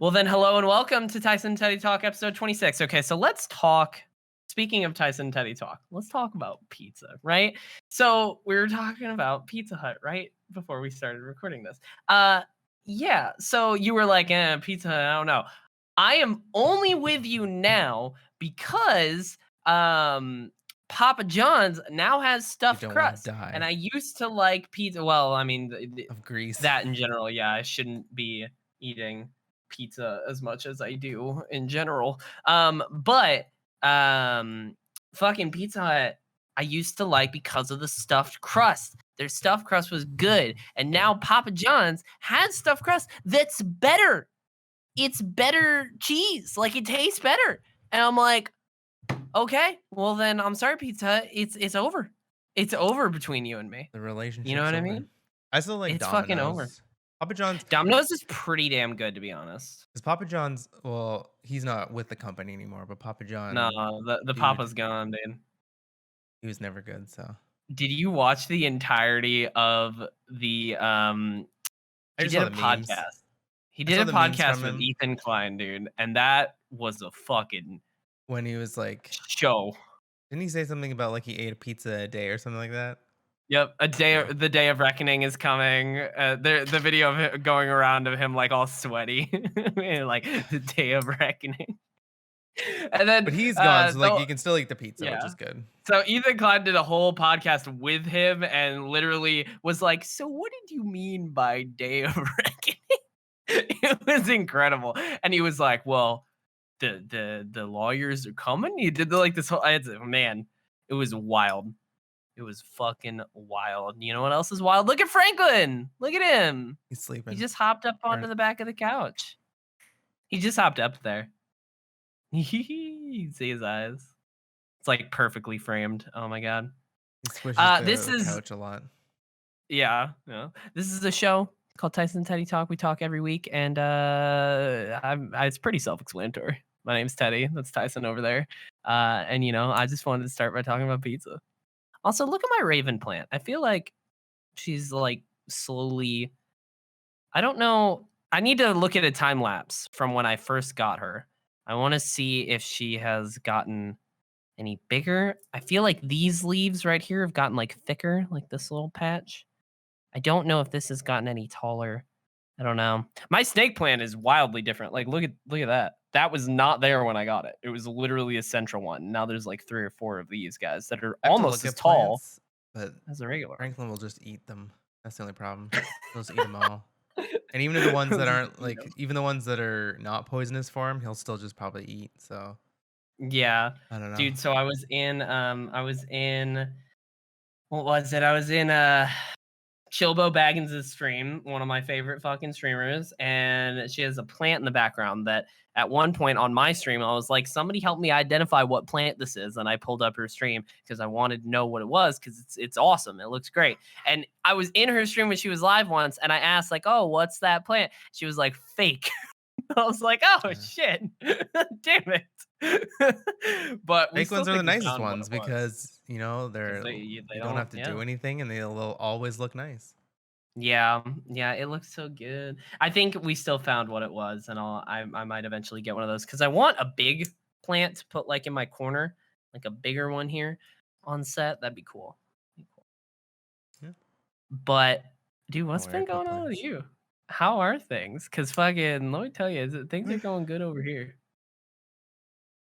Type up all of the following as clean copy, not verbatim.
Well, then, hello and welcome to Tyson Teddy Talk episode 26. Okay, so let's talk. Speaking of Tyson Teddy Talk, let's talk about pizza, right? So we were talking about Pizza Hut, right? Before we started recording this. Uh, yeah. So you were like, Pizza Hut, I don't know. I am only with you now because Papa John's now has You stuffed don't want to crust. And die I used to like pizza. Well, I mean, of grease. that in general, yeah, I shouldn't be eating pizza as much as I do in general. But fucking Pizza Hut, I used to like because of the stuffed crust. Their stuffed crust was good, and Yeah. now Papa John's has stuffed crust that's better. It's better cheese, like it tastes better, and I'm like, okay, well then I'm sorry, Pizza Hut, it's over. It's over between you and me. The You know relationship's what I over. mean? I still like It's fucking over. Domino's. Papa John's, Domino's is pretty damn good, to be honest. because Papa John's, well, he's not with the company anymore, but Papa No, John, the dude, Papa's gone, dude. he was never good. So Did you watch the entirety of the, I he just did saw a the memes. podcast. He I did saw a the memes podcast from with him Ethan Klein, dude, and that was a fucking when he was like, show. didn't he say something about like he ate a pizza a day or something like that? Yep, Yeah. the day of reckoning is coming. The video of it going around of him like all sweaty, like the day of reckoning. And then, But he's gone, so like though, you can still eat the pizza, which yeah. is good. So Ethan Klein did a whole podcast with him and literally was like, "So what did you mean by day of reckoning?" It was incredible, and he was like, "Well, the lawyers are coming." He did like this whole. Man, it was wild. It was fucking wild. You know what else is wild? Look at Franklin. Look at him. He's He sleeping. just hopped up onto Or the back of the couch. He just hopped up there. You see his eyes. It's like perfectly framed. Oh my god. he squishes This the is couch a lot. yeah. This is a show called Tyson Teddy Talk. We talk every week, and it's pretty self-explanatory. My name's Teddy. That's Tyson over there. And I just wanted to start by talking about pizza. Also, look at my Raven plant. I feel like she's like slowly. I don't know. I need to look at a time lapse from when I first got her. I want to see if she has gotten any bigger. I feel like these leaves right here have gotten like thicker, like this little patch. I don't know if this has gotten any taller. I don't know. My snake plant is wildly different. Like look at that. That was not there when I got it. It was literally a central one. Now there's like 3 or 4 of these guys that are I have to almost look as at tall plants, but as a regular Franklin will just eat them. That's the only problem. He'll just eat them all. And even if the ones that one. aren't like, even the ones that are not poisonous for him, he'll still just probably eat. So Yeah. I don't know. Dude, so I was in what was it? I was in Chilbo Baggins' stream, one of my favorite fucking streamers, and she has a plant in the background that at one point on my stream, I was like, somebody help me identify what plant this is. And I pulled up her stream because I wanted to know what it was because it's awesome. It looks great. And I was in her stream when she was live once, and I asked, like, oh, what's that plant? She was like, fake. I was like, oh Yeah. shit. Damn it. But we Fake still ones are the think we nicest found what ones it was. because Because they're they you don't don't, have to yeah. do anything and they'll always look nice. Yeah, it looks so good. I think we still found what it was, and I might eventually get one of those because I want a big plant to put like in my corner, like a bigger one here on set. That'd be cool. Yeah. But dude, Don't what's worry, I been put going on with plants. you? How are things? Cause fucking, let me tell you, things are going good over here.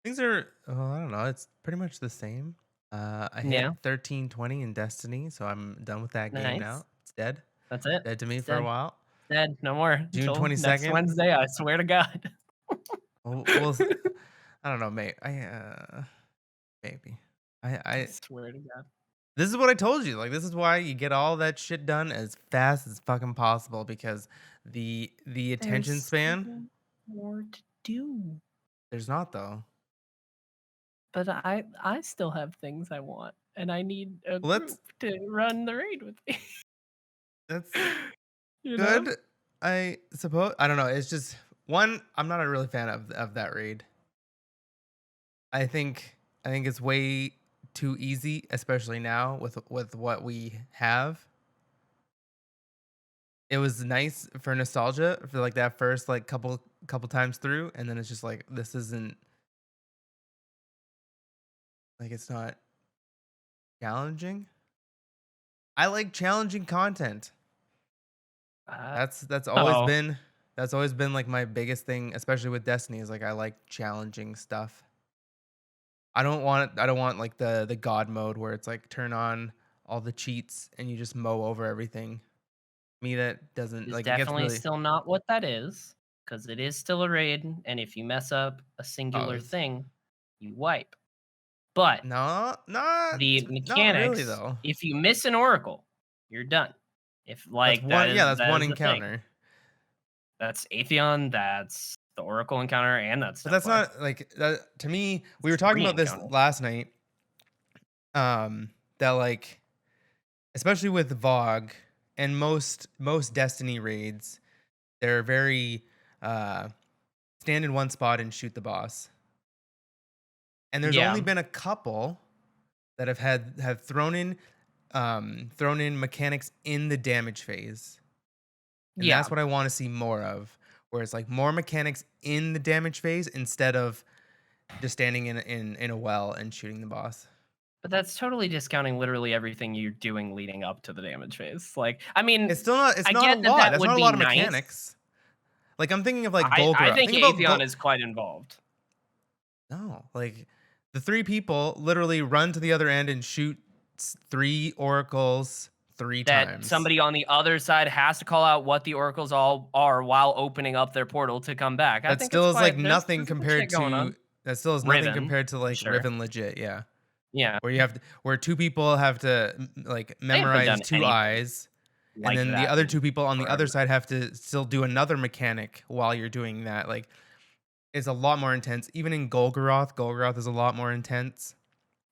Things are, I don't know. It's pretty much the same. I hit Yeah, 1320 in Destiny, so I'm done with that game nice. now. It's dead. That's it. Dead to me It's for a dead. while. Dead. No more June until next 22nd. Wednesday. I swear to God. Well, I don't know, mate. Maybe. I I swear to God. This is what I told you. Like, this is why you get all that shit done as fast as fucking possible because the attention There's span, still more to do. there's not though. But I still have things I want, and I need a Well, group to run the raid with me. that's You know? good. I suppose. I don't know. It's just one. I'm not a really fan of that raid. I think it's way too easy, especially now with what we have. It was nice for nostalgia for like that first like couple a couple times through, and then it's just like this isn't like it's not challenging. I like challenging content. Uh, That's always oh, been like my biggest thing, especially with Destiny, is like I like challenging stuff. I don't want like the god mode where it's like turn on all the cheats and you just mow over everything. Me that doesn't is like it gets definitely really still not what that is, because it is still a raid, and if you mess up a oh singular it's thing, you wipe. But no the not really mechanics, though. if you miss an oracle, you're done. If like that is That's that one is the thing. encounter. That's Atheon, that's the Oracle encounter, and that's But that's Templar. not like that to me. We were It's talking 3 about this encounters. last night. That like especially with Vogue and most Destiny raids, they're very uh stand in one spot and shoot the boss. And there's only Yeah, been a couple that have thrown in mechanics in the damage phase. And that's yeah, what I want to see more of, where it's like more mechanics in the damage phase instead of just standing in a well and shooting the boss. but that's totally discounting literally everything you're doing leading up to the damage phase. Like, I mean, It's I not a get that lot. that That's would not a be lot of nice. mechanics. Like I'm thinking of like I Golgoroth. think Think about Atheon is quite involved. no, like the three people literally run to the other end and shoot three oracles three That times. somebody on the other side has to call out what the oracles all are while opening up their portal to come back. I That think it's still is like quite nothing there's some compared shit going to on. Riven, for like sure. Riven legit, yeah. Yeah, Where two people have to like they haven't memorize done two anything eyes, and like then the that other in two people on the other forever. side have to still do another mechanic while you're doing that. Like it's a lot more intense. Even in Golgoroth, Golgoroth is a lot more intense.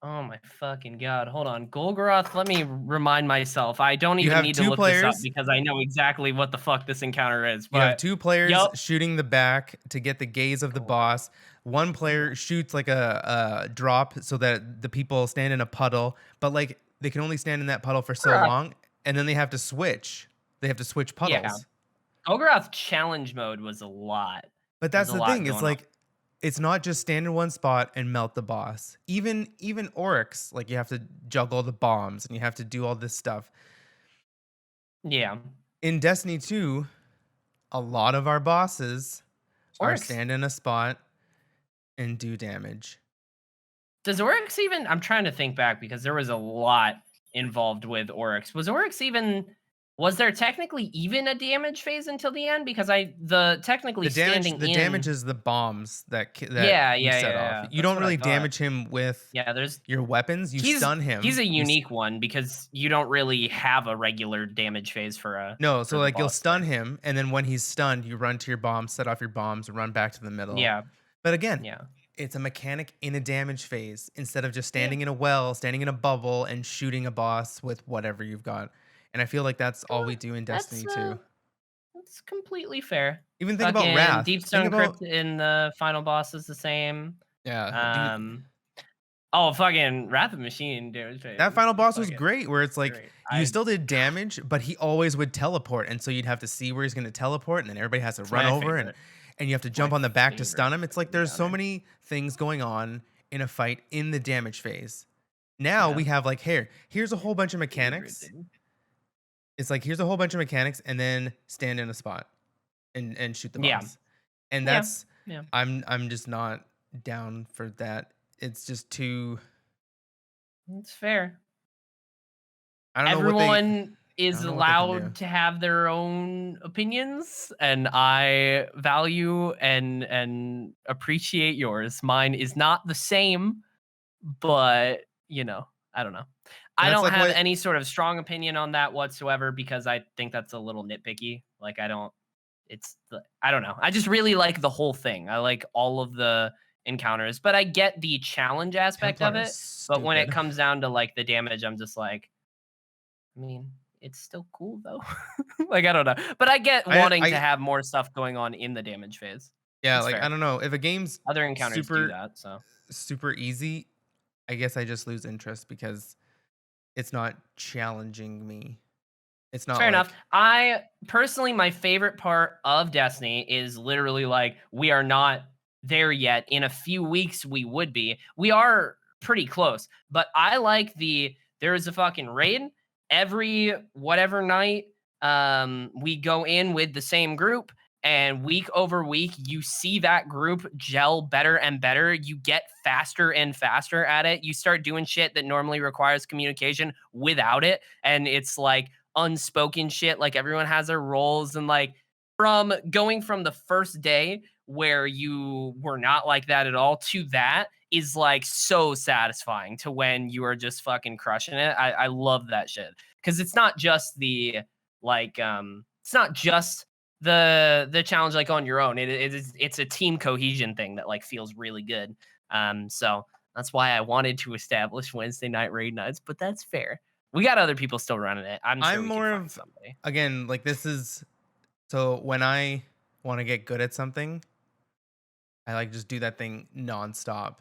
Oh my fucking god. Hold on. Golgoroth, let me remind myself. I don't You even have need to two look this up players because I know exactly what the fuck this encounter is. You have But two players yup. shooting the back to get the gaze of the boss. One player shoots like a drop so that the people stand in a puddle, but like they can only stand in that puddle for so Golgoroth. long, and then they have to switch. They have to switch Yeah. puddles. Golgoroth challenge mode was a lot. But There's that's a the lot thing. It's going on. like it's not just stand in one spot and melt the boss. Even Oryx, like you have to juggle the bombs and you have to do all this stuff. Yeah. In Destiny 2, a lot of our bosses are Oryx. stand in a spot and do damage. Does Oryx even I'm trying to think back because there was a lot involved with Oryx. Was Oryx even was there technically even a damage phase until the end? Because I the technically standing The damage in is the bombs that yeah, you yeah, yeah, set off. yeah. You That's don't what I really thought. damage him with Yeah, there's your weapons. You he's stun he's him. a unique one because you don't really have a regular damage phase No, so for the like you'll boss stun fight. him, and then when he's stunned, you run to your bombs, set off your bombs, run back to the middle. Yeah, But again, yeah. it's a mechanic in a damage phase instead of just Yeah. standing in a well, standing in a bubble, and shooting a boss with whatever you've got. And I feel like that's all we do in That's Destiny 2. that's completely fair. Even think about Fucking Wrath. Think Deepstone about Crypt in the final boss is the same. yeah, dude. Um oh fucking Wrath of Machine damage That phase final is boss was fucking great where it's like great. you still did damage, but he always would teleport, and so you'd have to see where he's gonna teleport, and then everybody has to It's run my over favorite. and you have to It's my jump on the back to favorite stun him. It's like there's so encounter. many things going on in a fight in the damage phase. Now Yeah. we have like here, here's a My whole bunch of favorite, mechanics. dude. It's like here's a whole bunch of mechanics, and then stand in a spot and shoot the Yeah. boss. And Yeah. that's Yeah. I'm just not down for that. It's just too It's fair. I don't know what they Everyone I is don't know what they can do. allowed to have their own opinions, and I value and appreciate yours. Mine is not the same, but, I don't know. And I that's don't like have what any sort of strong opinion on that whatsoever because I think that's a little nitpicky. Like, I don't know. I just really like the whole thing. I like all of the encounters, but I get the challenge aspect of Templar is it. But when it stupid. comes down to like the damage, I'm just like, I mean, it's still cool though. Like, I don't know. But I get wanting to I have more stuff going on in the damage phase. yeah, It's like I fair. don't know. If a game's Other encounters do super that, so super easy, I guess I just lose interest because it's not challenging me. It's not Fair enough. like I personally, my favorite part of Destiny is literally like we are not there yet. In a few weeks, we would be. We are pretty close, but I like there is a fucking raid every whatever night. We go in with the same group, and week over week, you see that group gel better and better. You get faster and faster at it. You start doing shit that normally requires communication without it, and it's like unspoken shit. Like everyone has their roles, and like from going from the first day where you were not like that at all to that is like so satisfying to when you are just fucking crushing it. I love that shit because it's not just it's not just the challenge like on your own. It's a team cohesion thing that like feels really good. So that's why I wanted to establish Wednesday night raid nights, but that's fair. We got other people still running it. I'm sure I'm we could more find of somebody. again, like this is so when I want to get good at something, I like just do that thing nonstop.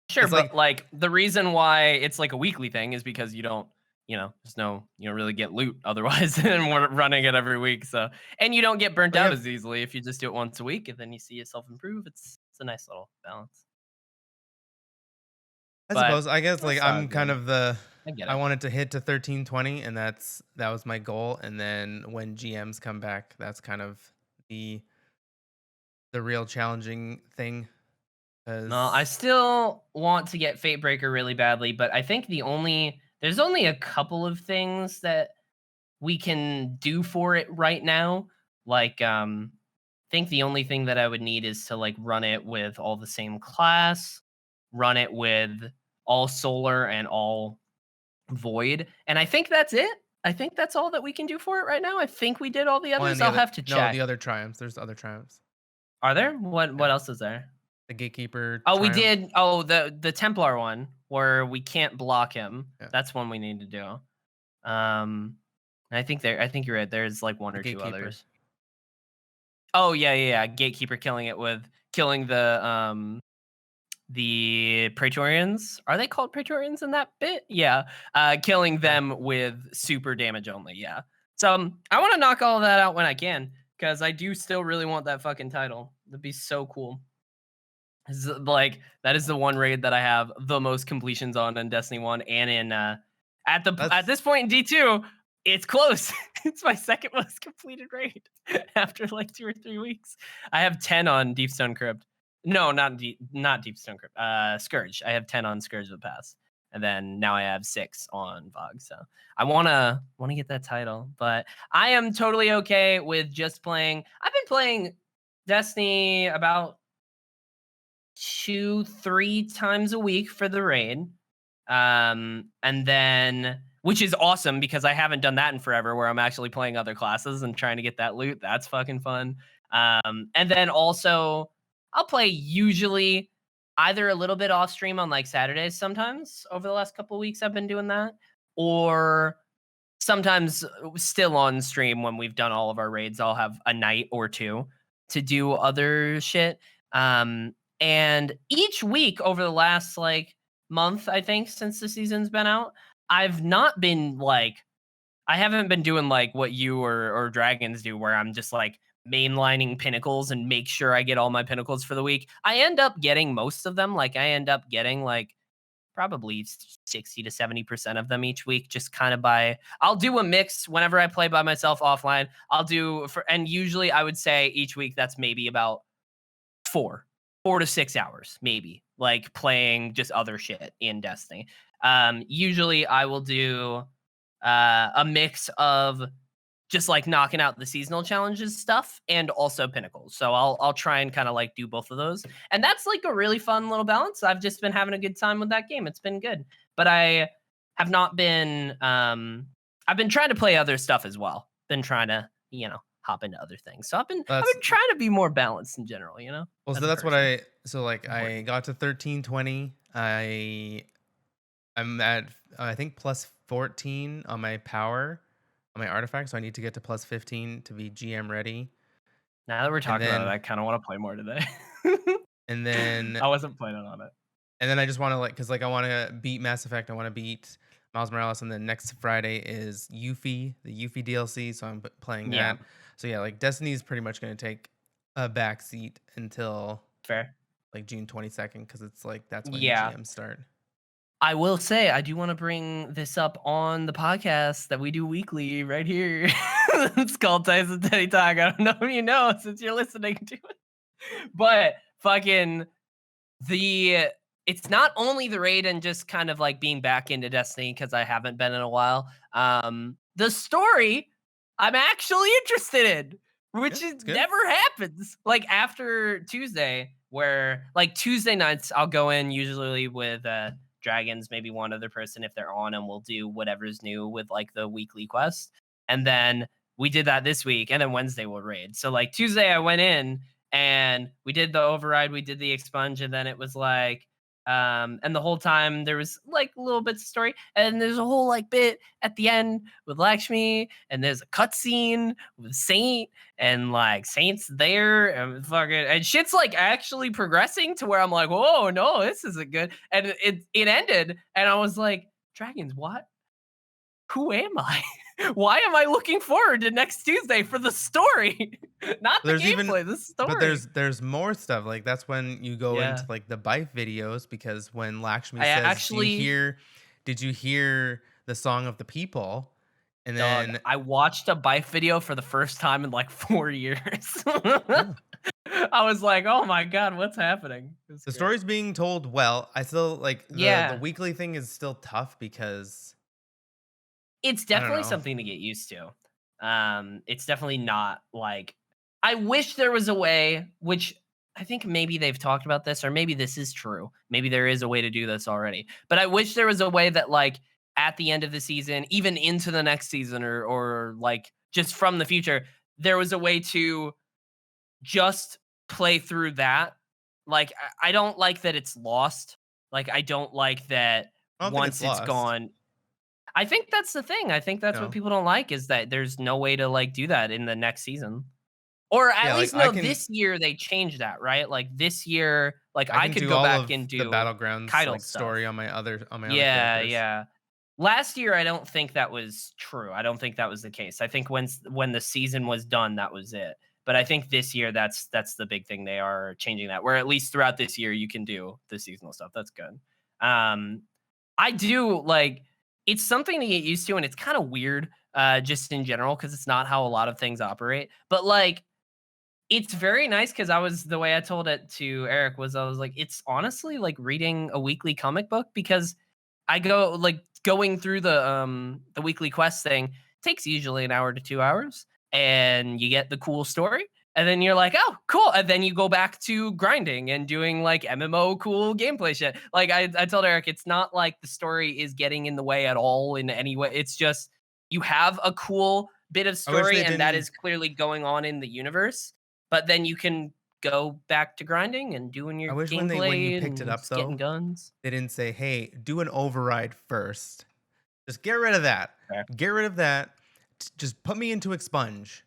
Sure, It's but like like the reason why it's like a weekly thing is because you don't, you don't really get loot otherwise, and we're running it every week. So, and you don't get burnt we out have as easily if you just do it once a week, and then you see yourself improve. It's a nice little balance. I But suppose I guess like that's all I'm kind good. of the I get I it. wanted to hit to 1320 and that was my goal and then when GMs come back that's kind of the the real challenging thing No, I cuz still want to get Fate Breaker really badly, but I think there's only a couple of things that we can do for it right now. Like, think the only thing that I would need is to like run it with all the same class, run it with all solar and all void, and I think that's it. I think that's all that we can do for it right now. I think we did all the well, and others. the I'll other have to no, the check. other triumphs, there's other triumphs. Are there? What Yeah. what else is there? The gatekeeper Oh, we triumph. did. Oh, the Templar one where we can't block him. Yeah. That's one we need to do. I think you're right. There's like one The or two gatekeeper. others. Oh yeah, yeah, yeah. Gatekeeper killing it with killing the Praetorians. Are they called Praetorians in that bit? Yeah. Killing Sure. them with super damage only. Yeah. So I want to knock all of that out when I can because I do still really want that fucking title. That'd be so cool. Like that is the one raid that I have the most completions on in Destiny 1 and in at That's this point in D2, it's close. It's my second most completed raid after like 2 or 3 weeks. I have 10 on Deepstone Crypt. No, not Deepstone Crypt. Scourge. I have 10 on Scourge of the Past. And then now I have 6 on VOG. So I wanna get that title, but I am totally okay with just playing. I've been playing Destiny about 2, 3 times a week for the raid. And then which is awesome because I haven't done that in forever where I'm actually playing other classes and trying to get that loot. That's fucking fun. And then also I'll play usually either a little bit off stream on like Saturdays sometimes over the last couple of weeks I've been doing that or sometimes still on stream when we've done all of our raids I'll have a night or two to do other shit and each week over the last like month I think since the season's been out I've not been like I haven't been doing like what you or dragons do where I'm just like mainlining pinnacles and make sure I get all my pinnacles for the week. I end up getting most of them. Like I end up getting like probably 60 to 70% of them each week, just kind of by I'll do a mix whenever I play by myself offline. I'll do for and usually I would say each week that's maybe about 4 to 6 hours, maybe, like playing just other shit in Destiny. Usually I will do a mix of just like knocking out the seasonal challenges stuff and also pinnacles. So I'll try and kind of like do both of those. And that's like a really fun little balance. I've just been having a good time with that game. It's been good. But I have not been I've been trying to play other stuff as well. Been trying to, hop into other things. So I've that's been trying to be more balanced in general, well as so a that's what person. I so like I Important. got to 1320. I'm at I think plus 14 on my power on my artifact, so I need to get to plus 15 to be GM ready. Now that we're And talking about it, then I kind of want to play more today. and then I wasn't planning on it. and then I just want to like cuz like I want to beat Mass Effect, I want to beat Miles Morales, and then next Friday is Yuffie, the Yuffie DLC, so I'm playing Yeah, that. So yeah, like Destiny is pretty much gonna take a back seat until fair. like June 22nd because it's like that's when Yeah. GMs start. I will say, I do wanna bring this up on the podcast that we do weekly right here. It's called Tyson Teddy Talk. I don't know if you know since you're listening to it, but fucking the it's not only the raid and just kind of like being back into Destiny because I haven't been in a while. The story I'm actually interested in, Yeah, which is it's good. never happens. Like after Tuesday, where like Tuesday nights I'll go in usually with dragons, maybe one other person if they're on, and we'll do whatever's new with like the weekly quest. And then we did that this week, and then Wednesday we'll raid. So like Tuesday I went in and we did the override, we did the expunge, and then it was like and the whole time there was like little bits of story, and there's a whole like bit at the end with Lakshmi, and there's a cutscene with Saint, and like Saint's there, and fucking and shit's like actually progressing to where I'm like, whoa, no, this isn't good. And it ended, and I was like, dragons, what? Who am I? Why am I looking forward to next Tuesday for the story? Not the There's even gameplay, the but story. there's more stuff. Like that's when you go into Yeah. like the Bife videos because when Lakshmi I says, actually did you hear the song of the people?" And dog, then I watched a Bife video for the first time in like 4 years. yeah, I was like, "Oh my god, what's happening?" It's the great. story's being told well. I still like the Yeah. weekly thing is still tough because It's I don't definitely know. something to get used to. It's definitely not like I wish there was a way, which I think maybe they've talked about this, or maybe this is true. Maybe there is a way to do this already. But I wish there was a way that like at the end of the season, even into the next season, or like just from the future, there was a way to just play through that. Like I don't like that it's lost. Like I don't like that I don't think it's once it's lost. gone, I think that's the thing. I think that's what No. people don't like is that there's no way to like do that in the next season. Or at Yeah, like least no, this year they changed that, right? Like this year, like I I can could do go all back of and the do battlegrounds Keitel like stuff. story on my other Yeah, characters. yeah. Last year, I don't think that was true. I don't think that was the case. I think when the season was done, that was it. But I think this year, that's the big thing. They are changing that. Where at least throughout this year, you can do the seasonal stuff. That's good. Um, I do like it's something to get used to, and it's kind of weird, just in general, because it's not how a lot of things operate. But like it's very nice because I was the way I told it to Eric was I was like, it's honestly like reading a weekly comic book because I go like going through the weekly quest thing takes usually an hour to 2 hours, and you get the cool story, and then you're like, "Oh, cool." And then you go back to grinding and doing like MMO cool gameplay shit. Like I told Eric, it's not like the story is getting in the way at all in any way. It's just you have a cool bit of I wish story they and that didn't is clearly going on in the universe, but then you can go back to grinding and doing I your wish when you gameplay picked it and up just getting though, guns. they didn't say, "Hey, do an override first. Just get rid of that. Fair. Get rid of that. Just put me into expunge.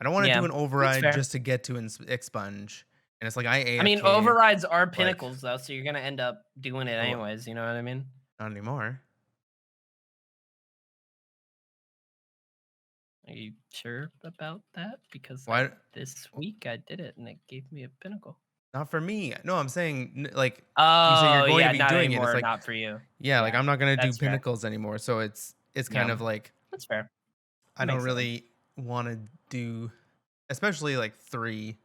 I don't want to do Yeah, an that's override fair. just to get to expunge." And it's like I I mean, AFK overrides are like pinnacles though, so you're gonna end up doing it oh, anyways, you know what I mean? not anymore. Are you sure about that? Because I Why? this week I did it and it gave me a pinnacle. Not for me. No, I'm saying like you say you're Oh, going to yeah, be not doing it. It's anymore, like not for you. yeah, like Yeah, I'm not gonna do that's fair. pinnacles anymore. So it's Yeah, kind of like that's fair. I That don't makes sense. really want to do, especially like 3,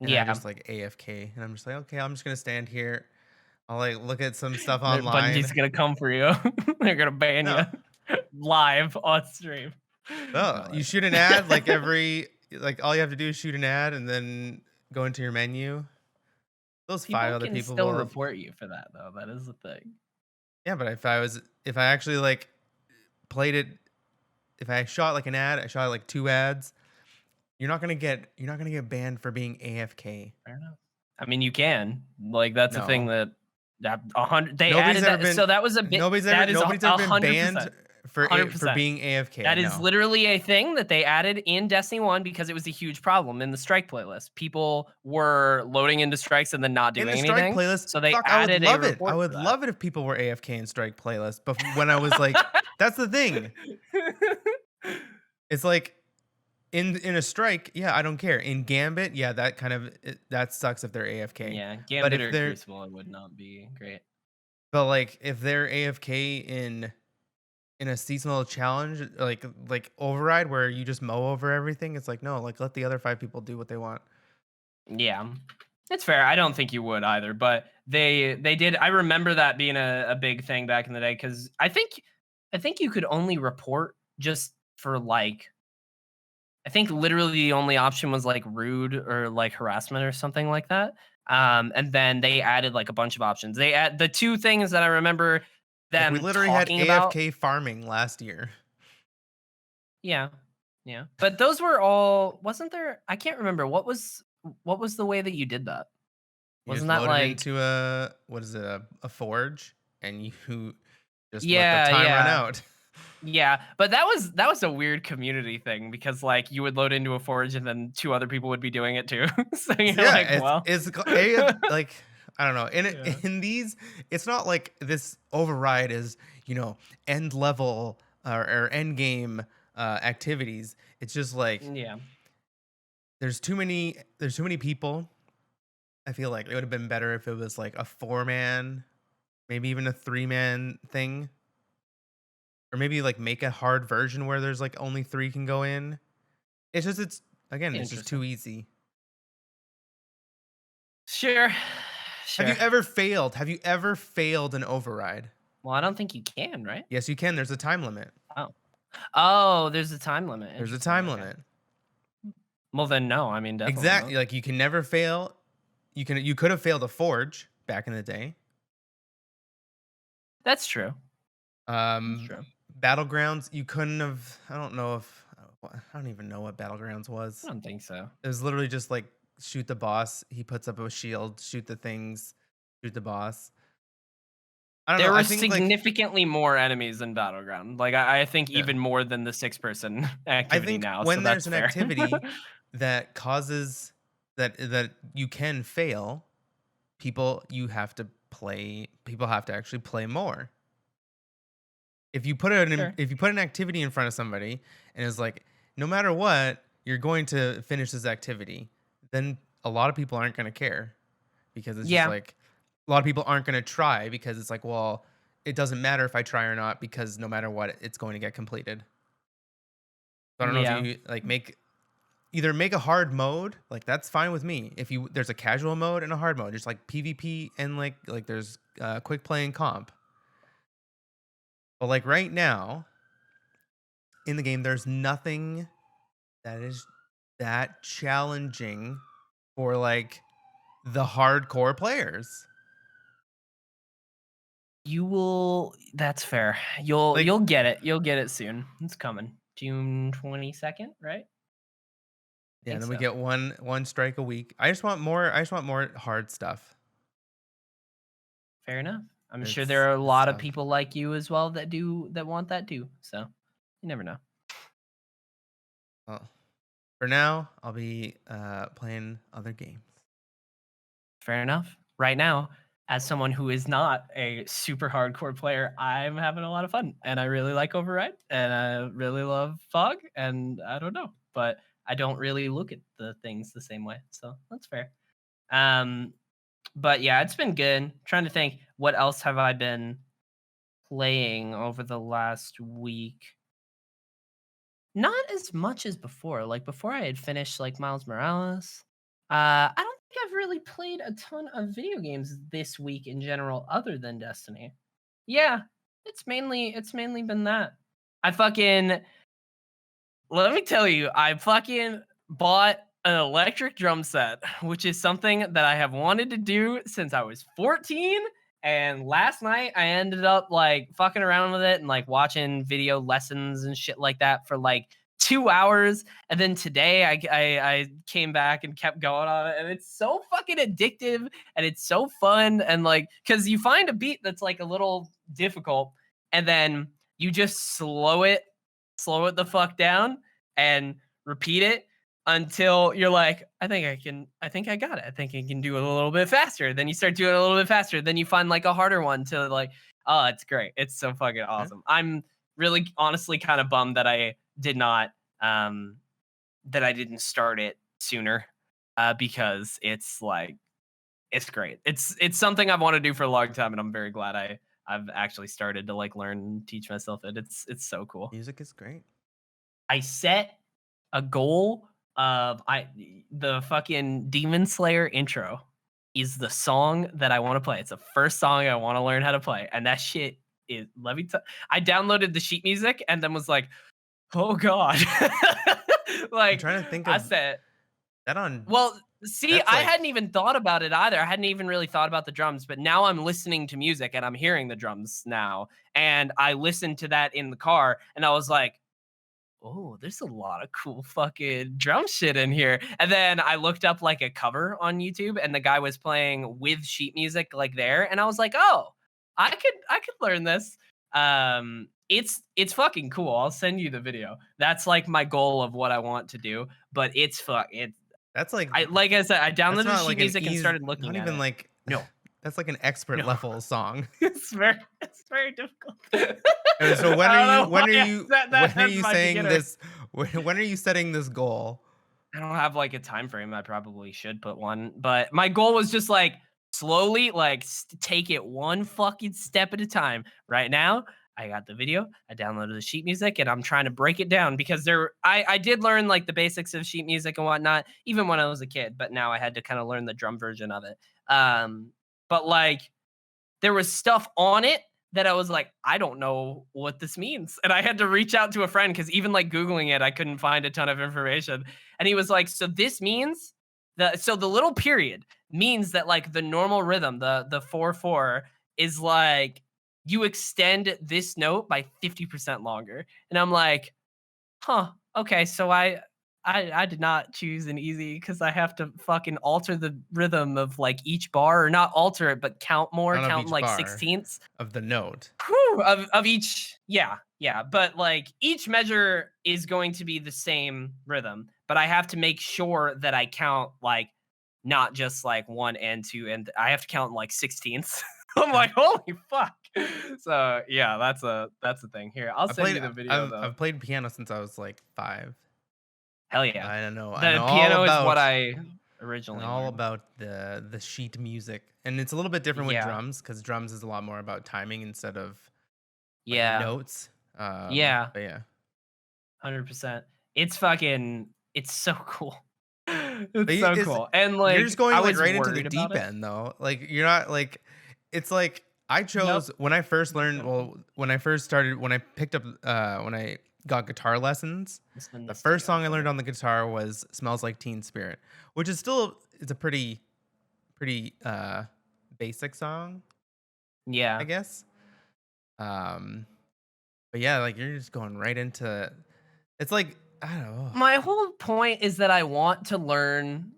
and I Yeah, just like AFK, and I'm just like, okay, I'm just gonna stand here. I'll like look at some stuff Bungie's online. gonna come for you. They're gonna ban you No, live on stream. no, No you way. shoot an ad like like all you have to do is shoot an ad and then go into your menu. Those 5 People other can people still will have. report you for that though. That is the thing. Yeah, but if I actually like played it, if I shot like an ad, I shot like 2 ads. You're not gonna get banned for being AFK. Fair enough. I mean, you can. Like, that's a thing No. that 100 they added that so that was a bit that is a Nobody's ever been banned 100%. for 100%. being AFK, That is no. literally a thing that they added in Destiny 1 because it was a huge problem in the strike playlist. People were loading into strikes and then not In the doing strike anything. playlist, So they fuck, I would added a love it. I report would for that. love it if people were AFK in strike playlist, but when I was like that's the thing. It's like in a strike, yeah, I don't care. In Gambit, yeah, that kind of that sucks if they're AFK. Yeah, But Gambit if or they're Crucible, it would not be great. like if they're AFK in a seasonal challenge, like override where you just mow over everything, it's like no, like let the other 5 people do what they want. Yeah. It's fair. I don't think you would either, but they did. I remember that being a big thing back in the day because I think you could only report just for like I think literally the only option was like rude or like harassment or something like that. And then they added like a bunch of options. They add the two things that I remember Like we them literally had talking about. AFK farming last year. Yeah. Yeah. But those were all wasn't there I can't remember what was the way that you did that? You just Wasn't that load it like into a what is it, a forge, and you just let the yeah, time run yeah. out. Yeah, but that was a weird community thing because like you would load into a forge and then two other people would be doing it too. So you're Yeah, like, well, like I don't know. yeah. In these, it's not like this override is end level or end game activities. It's just like Yeah. there's too many people. I feel like it would have been better if it was like a 4-man, maybe even a 3-man thing, or maybe like make a hard version where there's like only 3 can go in. It's again, it's just too Interesting. easy. Sure. Have you Sure. ever failed? Have you ever failed an override? Well, I don't think you can, right? Yes, you can. There's a time limit. Oh. Oh, there's a time limit. There's a Interesting. time Okay. limit. Well, then no. I mean, definitely Exactly. not. Like you can never fail. You could have failed a forge back in the day. That's true. That's Um true. Battlegrounds, you couldn't have I don't even know what Battlegrounds I was. don't think so. It was literally just like shoot the boss, he puts up a shield, shoot the things, shoot the boss. I don't know. There were I think like significantly more enemies in Battleground. Like I think yeah. even more than the 6-person I activity think now. So when there's that's an fair. activity that causes that you can fail, people have to actually play more. Sure. If you put an activity in front of somebody and it's like no matter what, you're going to finish this activity, then a lot of people aren't going to care because it's just Yeah. like a lot of people aren't going to try because it's like, well, it doesn't matter if I try or not because no matter what, it's going to get completed. So I don't know if Yeah. you like either make a hard mode, like that's fine with me. If you there's a casual mode and a hard mode, just like PvP and like there's quick play and comp. But like right now in the game, there's nothing that is that challenging for like the hardcore players. You will that's fair. You'll Like you'll get it. You'll get it soon. It's coming. June 22nd, right? I yeah, think then we so. get one strike a week. I just want more hard stuff. Fair enough. I'm sure there It's are a it's lot of tough. people like you as well that want that too. So, you never know. Well, for now, I'll be playing other games. Fair enough. Right now, as someone who is not a super hardcore player, I'm having a lot of fun and I really like Override and I really love Fog and I don't know, but I don't really look at the things the same way. So, that's fair. Um but yeah, it's been good. Trying to think what else have I been playing over the last week. Not as much as before. Like before I had finished like Miles Morales. I don't think I've really played a ton of video games this week in general other than Destiny. Yeah, it's mainly been that. I fucking let me tell you, I fucking bought an electric drum set, which is something that I have wanted to do since I was 14. And last night I ended up like fucking around with it and like watching video lessons and shit like that for like 2 hours. And then today I came back and kept going on it. And it's so fucking addictive and it's so fun. And like, cause you find a beat that's like a little difficult and then you just slow it the fuck down and repeat it until you're like, I think I got it. I think I can do it a little bit faster. Then you start doing it a little bit faster. Then you find like a harder one to like, oh, it's great. It's so fucking Yeah. awesome. I'm really honestly kind of bummed that I did not that I didn't start it sooner. Because it's like it's great. It's something I've wanted to do for a long time, and I'm very glad I've actually started to like learn and teach myself it. It's so cool. Music is great. I set a goal of I the fucking Demon Slayer intro is the song that I want to play. It's the first song I want to learn how to play, and that shit is. Let me. I downloaded the sheet music and then was like, oh god, I'm like trying to think I of said. that on Well, see, that's I like hadn't even thought about it either. I hadn't even really thought about the drums, but now I'm listening to music and I'm hearing the drums now. And I listened to that in the car and I was like, oh, there's a lot of cool fucking drum shit in here. And then I looked up like a cover on YouTube and the guy was playing with sheet music like there. And I was like, oh, I could learn this. It's fucking cool. I'll send you the video. That's like my goal of what I want to do. But that's like like I said, I that's downloaded not sheet like an music and easy, started not looking at even it. like No, that's like an expert no, level song. it's very difficult. So I don't know why I set that when are as you my saying beginner. this when are you setting this goal? I don't have like a time frame. I probably should put one, but my goal was just like slowly, like take it one fucking step at a time. Right now, I got the video. I downloaded the sheet music, and I'm trying to break it down because I did learn like the basics of sheet music and whatnot, even when I was a kid. But now I had to kind of learn the drum version of it. But like there was stuff on it that I was like, I don't know what this means. And I had to reach out to a friend because even like Googling it, I couldn't find a ton of information. And he was like, so this means the little period means that like the normal rhythm, the 4/4 is like you extend this note by 50% longer. And I'm like, huh, okay, so I did not choose an easy because I have to fucking alter the rhythm of like each bar, or not alter it, but count more, Not of count in each like bar sixteenths. of the note. Whew, of each, yeah, yeah. But like each measure is going to be the same rhythm, but I have to make sure that I count like not just like one and two, and I have to count in like sixteenths. I'm Yeah. like, holy fuck. So yeah, that's a thing. Here, I'll send you the video though. I've played piano since I was like 5. Hell yeah. I The know piano is what I originally all learned. about the sheet music. And it's a little bit different with Yeah. drums cuz drums is a lot more about timing instead of like Yeah. notes. Yeah. But yeah. 100%. It's so cool. But It's so it's cool. And you're just like I going like was right into the worried about deep it. end though. Like you're not like it's like I Nope. chose when I first learned Nope. when I first started when I picked up when I got guitar lessons, Listen the this to first you. I'm song I learned sorry. on the guitar was Smells Like Teen Spirit, which is still it's a pretty basic song, I Yeah. guess. Um but yeah, like you're just going right into it's like I don't know. My whole point is that I want to learn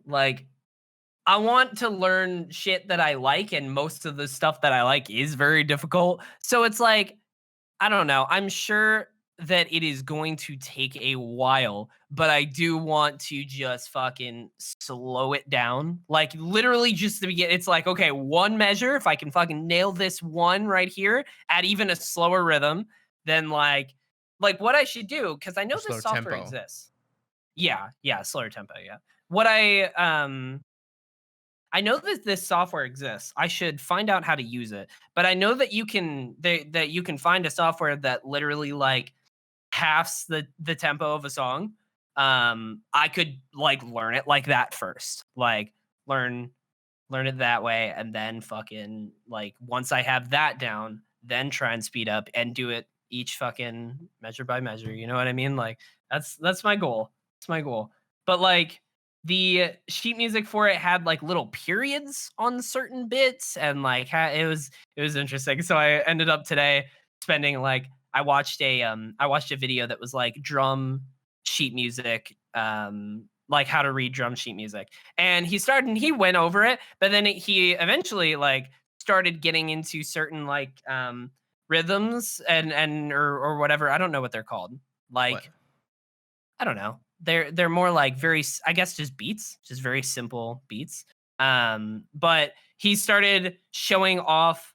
shit that I like, and most of the stuff that I like is very difficult. So it's like I don't know. I'm sure that it is going to take a while, but I do want to just fucking slow it down. Like literally just to begin. It's like, okay, one measure. If I can fucking nail this one right here at even a slower rhythm, then like what I should do, because I Or know this slower software tempo. exists. Yeah, yeah, slower tempo, yeah. What I know that this software exists. I should find out how to use it. But I know that that you can find a software that literally like halves the tempo of a song. I could like learn it like that first. Like learn learn it that way and then fucking like once I have that down, then try and speed up and do it each fucking measure by measure. You know what I mean? Like that's my goal. It's my goal. But like the sheet music for it had like little periods on certain bits and like it was interesting. So I ended up today spending like I watched a video that was like drum sheet music like how to read drum sheet music, and he went over it, but then he eventually like started getting into certain like rhythms and or whatever. I don't know what they're called. What? Like, I don't know. They're more like I guess just beats, just very simple beats. But he started showing off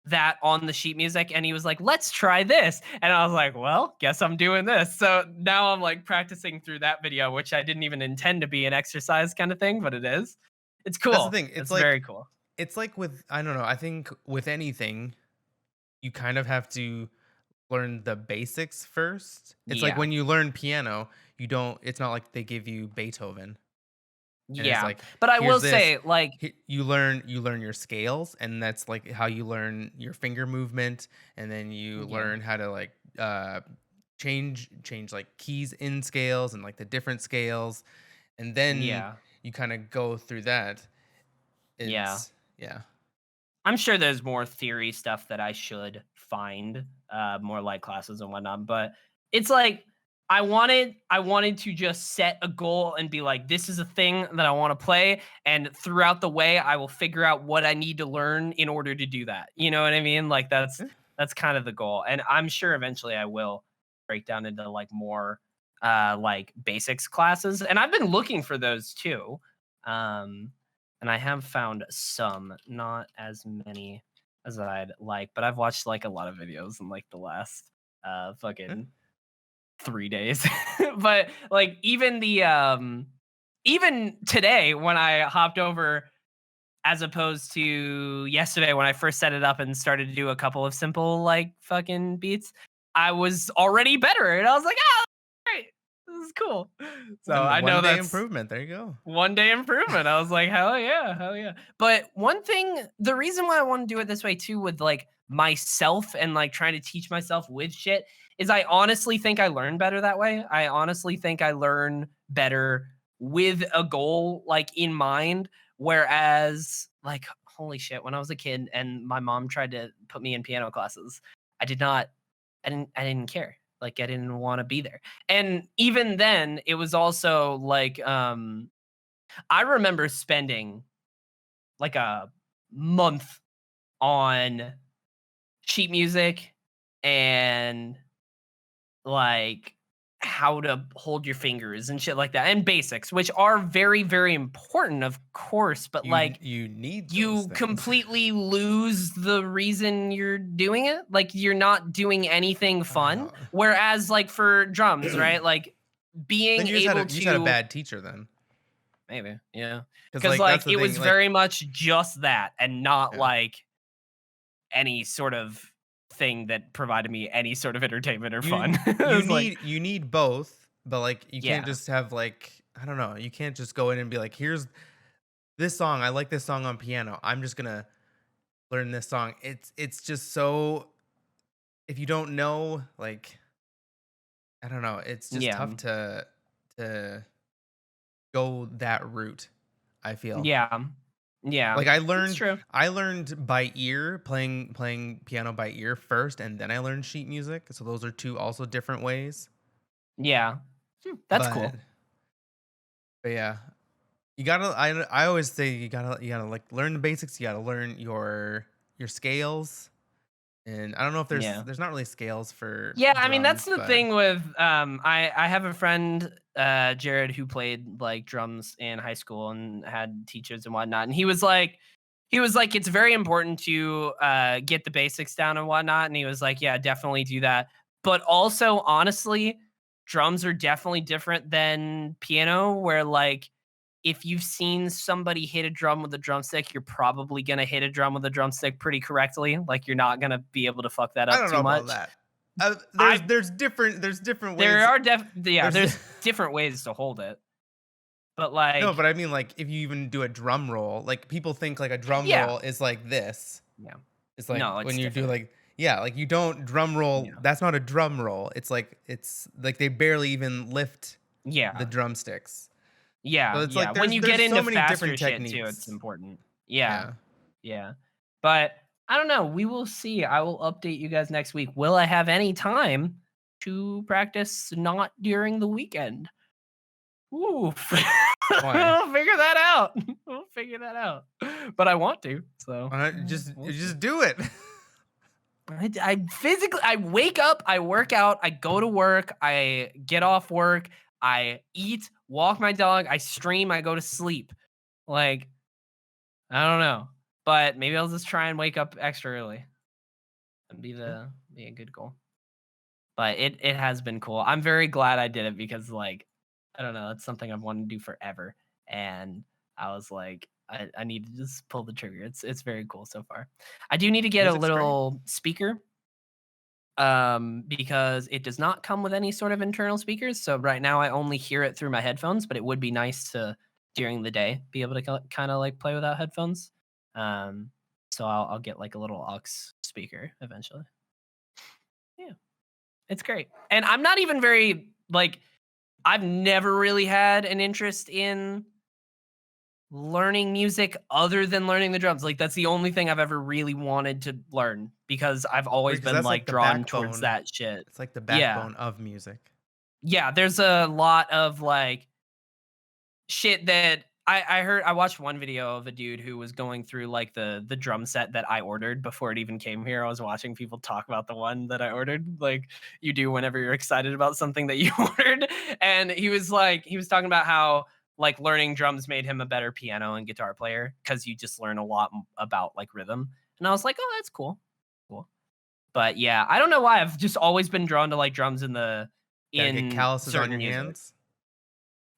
that on the sheet music and he was like, "Let's try this." And I was like, "Well, guess I'm doing this." So now I'm like practicing through that video, which I didn't even intend to be an exercise kind of thing, but it is. It's That's the cool. thing. It's very cool. It's like with I don't know. I think with anything, you kind of have to learn the basics first. It's like Yeah. when you learn piano, you don't. It's not like they give you Beethoven and it's Yeah. like But I will here's this. say, like, You learn your scales, and that's like how you learn your finger movement, and then you yeah. learn how to like change like keys in scales and like the different scales, and then Yeah. you kind of go through that. Yeah. It's yeah. I'm sure there's more theory stuff that I should find, more like classes and whatnot. But it's like I wanted to just set a goal and be like, this is a thing that I want to play, and throughout the way, I will figure out what I need to learn in order to do that. You know what I mean? Like Eh, that's kind of the goal, and I'm sure eventually I will break down into like more like basics classes, and I've been looking for those too. Um, and I have found some, not as many as I'd like, but I've watched like a lot of videos in like the last eh. fucking 3 days. But like even today when I hopped over as opposed to yesterday when I first set it up and started to do a couple of simple like fucking beats, I was already better and I was like, "Ah, great. This is cool." So I know One day that's improvement. There you go. one day improvement. I was like, hell yeah, hell yeah. But one thing, the reason why I want to do it this way too, with like myself and like trying to teach myself with shit, is I honestly think I learn better that way. I honestly think I learn better with a goal like in mind. Whereas, like, holy shit, when I was a kid and my mom tried to put me in piano classes, I did not, I didn't care. Like, I didn't want to be there. And even then, it was also like, I remember spending like a month on sheet music and like how to hold your fingers and shit like that and basics, which are very, very important, of course, but like You need those you things. completely lose the reason you're doing it. Like you're not doing anything I don't fun. know. Whereas like for drums, Then right? Like being able you just had a to bad teacher then, maybe, yeah. because Because like that's like the it was thing. Like very much just that and not yeah, like any sort of thing that provided me any sort of entertainment or you fun. It was like, you need both, but like you can't yeah, just have like I don't know. You can't just go in and be like, here's this song. I like this song on piano. I'm just gonna learn this song. It's just so if you don't know like I don't know. It's just yeah, tough to go that route, I feel. yeah, yeah. Like It's true. I learned by ear, playing piano by ear first, and then I learned sheet music. So those are two also different ways. Yeah. That's But cool. but yeah, you gotta. I always say you gotta like learn the basics. You gotta learn your scales. And I don't know if Yeah. there's not really scales for Yeah, I mean, that's drums, the but thing with I have a friend, Jared, who played like drums in high school and had teachers and whatnot. And he was like, it's very important to get the basics down and whatnot. And he was like, yeah, definitely do that. But also, honestly, drums are definitely different than piano, where like if you've seen somebody hit a drum with a drumstick, you're probably gonna hit a drum with a drumstick pretty correctly. Like you're not gonna be able to fuck that I up don't know too about much. that. I There's different there ways. are yeah, There's there's different ways to hold it, but no, like but I mean like if you even do a drum roll, like people think like a drum yeah, roll is like this. yeah. It's No, like when it's you do different. like yeah, like you don't drum roll. Yeah. That's not a drum roll. It's like they barely even lift the Yeah. drumsticks. So Yeah, it's yeah. like When you there's get so into many faster different shit too, it's techniques. important. Yeah. Yeah. Yeah. But I don't know. We will see. I will update you guys next week. Will I have any time to practice not during the weekend? Ooh. Why? We'll figure that out. We'll figure that out. But I want to. So Just we'll see. do it. I physically I wake up, I work out, I go to work, I get off work, I eat, walk my dog, I stream, I go to sleep. Like, I don't know. But maybe I'll just try and wake up extra early and Yeah. be a good goal. But it has been cool. I'm very glad I did it because like I don't know, it's something I've wanted to do forever. And I was like, I need to just pull the trigger. It's very cool so far. I do need to get a Music's great. little speaker because it does not come with any sort of internal speakers. So right now I only hear it through my headphones, but it would be nice to during the day be able to kind of like play without headphones. Um, so I'll get like a little aux speaker eventually. Yeah, it's great. And I'm not even very like I've never really had an interest in learning music other than learning the drums. Like that's the only thing I've ever really wanted to learn because I've always Because been that's like like the drawn towards backbone. that shit. It's like the Yeah. backbone of music. Yeah, there's a lot of like shit that I heard I watched one video of a dude who was going through like the drum set that I ordered before it even came here. I was watching people talk about the one that I ordered, like you do whenever you're excited about something that you ordered. And he was talking about how like learning drums made him a better piano and guitar player because you just learn a lot about like rhythm. And I was like, oh, that's cool. Cool. But yeah, I don't know why I've just always been drawn to like drums Gotta get in calluses on certain your music. hands.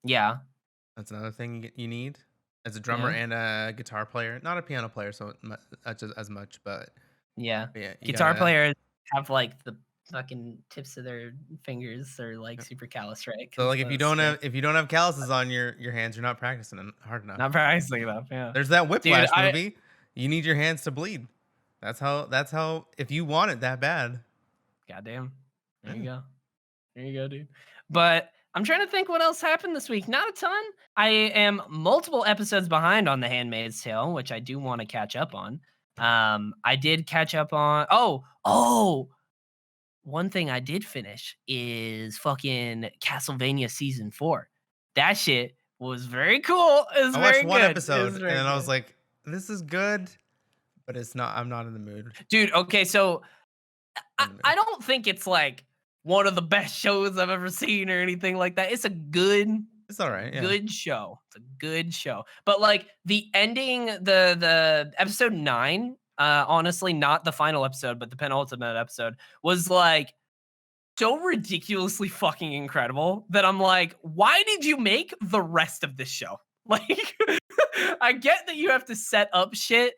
Yeah. That's another thing you need as a drummer Yeah. and a guitar player. Not a piano player, so as much, but Yeah. yeah, you Guitar gotta. players have, like, the fucking tips of their fingers are, like, Yeah. super callous, right? So Because like the skill. if you don't have calluses on your hands, you're not practicing hard enough. Not practicing enough, yeah. There's that Dude, Whiplash movie. You need your hands to bleed. That's how if you want it that bad. goddamn. There you Yeah. go. There you go, dude. But I'm trying to think what else happened this week. Not a ton. I am multiple episodes behind on The Handmaid's Tale, which I do wanna catch up on. I did catch up on one thing I did finish is fucking Castlevania season 4. That shit was very cool. It was I watched very one good. It episode was and very then I was good. like, this is good, but it's not. I'm not in the mood. Dude, okay, so Not I, in the I mood. don't think it's like one of the best shows I've ever seen or anything like that. It's It's all a right. Yeah. good show. It's a good show. But like the ending, the episode 9, honestly, not the final episode, but the penultimate episode was like so ridiculously fucking incredible that I'm like, why did you make the rest of this show? Like, I get that you have to set up shit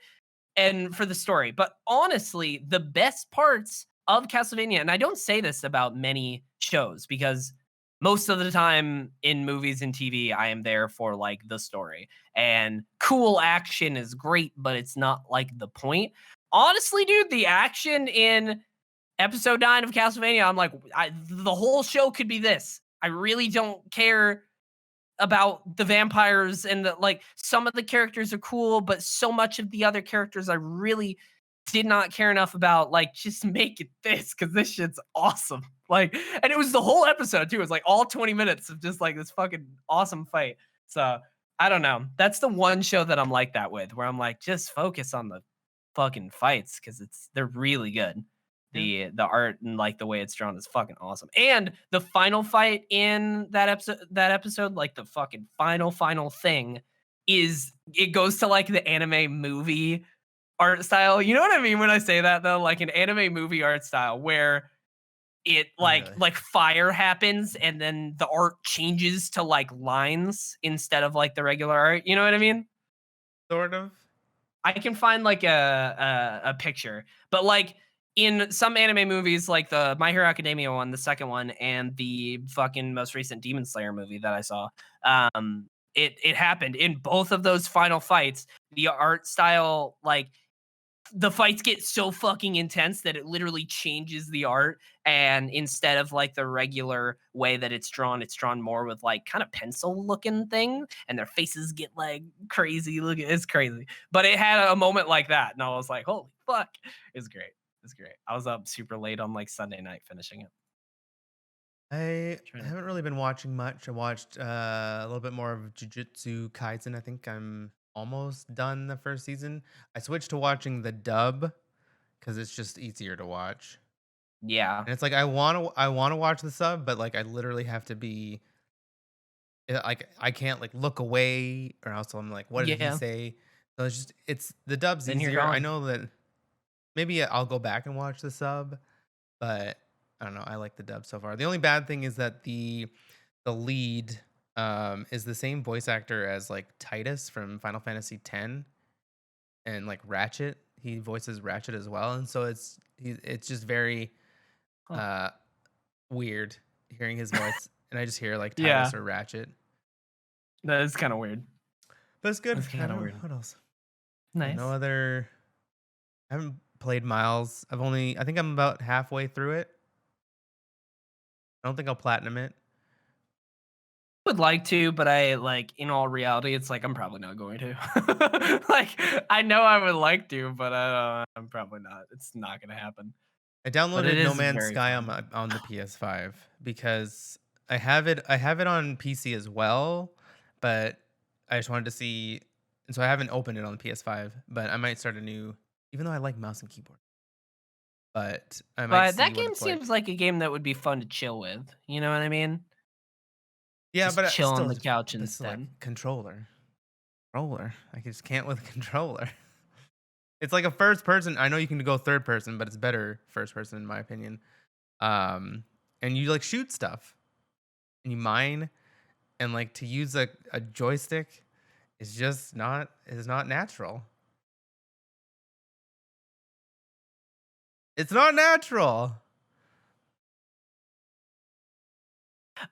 and for the story, but honestly, the best parts of Castlevania, and I don't say this about many shows because most of the time in movies and TV, I am there for like the story and cool action is great, but it's not like the point. Honestly, dude, the action in episode 9 of Castlevania, I'm like, the whole show could be this. I really don't care about the vampires and like some of the characters are cool, but so much of the other characters I really did not care enough about. Like, just make it this because this shit's awesome. Like, and it was the whole episode too. It was like all 20 minutes of just like this fucking awesome fight. So I don't know. That's the one show that I'm like that with, where I'm like, just focus on the fucking fights because they're really good. Yeah. The art and like the way it's drawn is fucking awesome. And the final fight in that episode, like the fucking final thing is it goes to like the anime movie art style. You know what I mean when I say that though? Like an anime movie art style where it Not like really. like fire happens and then the art changes to like lines instead of like the regular art. You know what I mean? Sort of. I can find like a picture, but like in some anime movies, like the My Hero Academia one, the second one, and the fucking most recent Demon Slayer movie that I saw, it happened in both of those final fights. The art style, like the fights get so fucking intense that it literally changes the art. And instead of like the regular way that it's drawn more with like kind of pencil looking thing. And their faces get like crazy looking. It's crazy. But it had a moment like that. And I was like, holy fuck. It's great. It's great. I was up super late on like Sunday night finishing it. I Trying to haven't really been watching much. I watched a little bit more of Jujutsu Kaisen. I think I'm almost done the first season. I switched to watching the dub because it's just easier to watch. Yeah. And it's like I wanna watch the sub, but, like, I literally have to be like, I can't, like, look away or else I'm like, "What did he Yeah. say?" So it's the dub's Then you're easier. I gone. know that maybe I'll go back and watch the sub, but I don't know, I like the dub so far. The only bad thing is that the lead, is the same voice actor as, like, Titus from Final Fantasy X and, like, Ratchet. He voices Ratchet as well, and so it's just very, Huh. uh, weird hearing his voice, and I just hear, like, Yeah. Titus or Ratchet. That is kind of weird. But it's good. That's I kind of don't weird. what else? No Nice. other I haven't played Miles. I think I'm about halfway through it. I don't think I'll platinum it. Would like to, but I like in all reality, it's like I'm probably not going to. Like I know I would like to, but I'm probably not. It's not gonna happen. I But it downloaded No is Man's very Sky on fun. on the PS5 because I have it on PC as well, but I just wanted to see, and so I haven't opened it on the PS5, but I might start a new, even though I like mouse and keyboard, but I might But see that what game it's like. seems like a game that would be fun to chill with. You know what I mean? Yeah, Just but chill on still, the couch but still like instead. controller. I just can't with controller. It's like a first person. I know you can go third person, but it's better first person in my opinion. And you like shoot stuff and you mine, and like to use a joystick is not natural. It's not natural.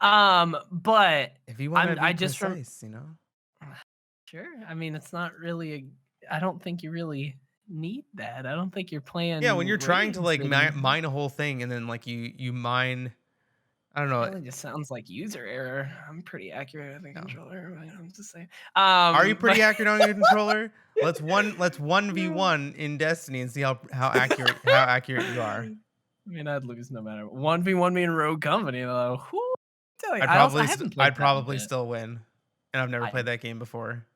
But If you want to I be just from precise, you know. sure. I mean, it's not really I don't think you really need that. I don't think you're Yeah, when playing you're trying to ratings like video. mine a whole thing and then like you mine, I don't know. Really just sounds like user error. I'm pretty accurate with a No. controller, I have to say. Are you But pretty accurate on your controller? Let's 1v1 in Destiny and see how accurate you are. I mean, I'd lose no matter 1v1 me in Rogue Company though. Whoo, tell you, I haven't I'd played that in a probably bit. still win, and I've never I played that game before.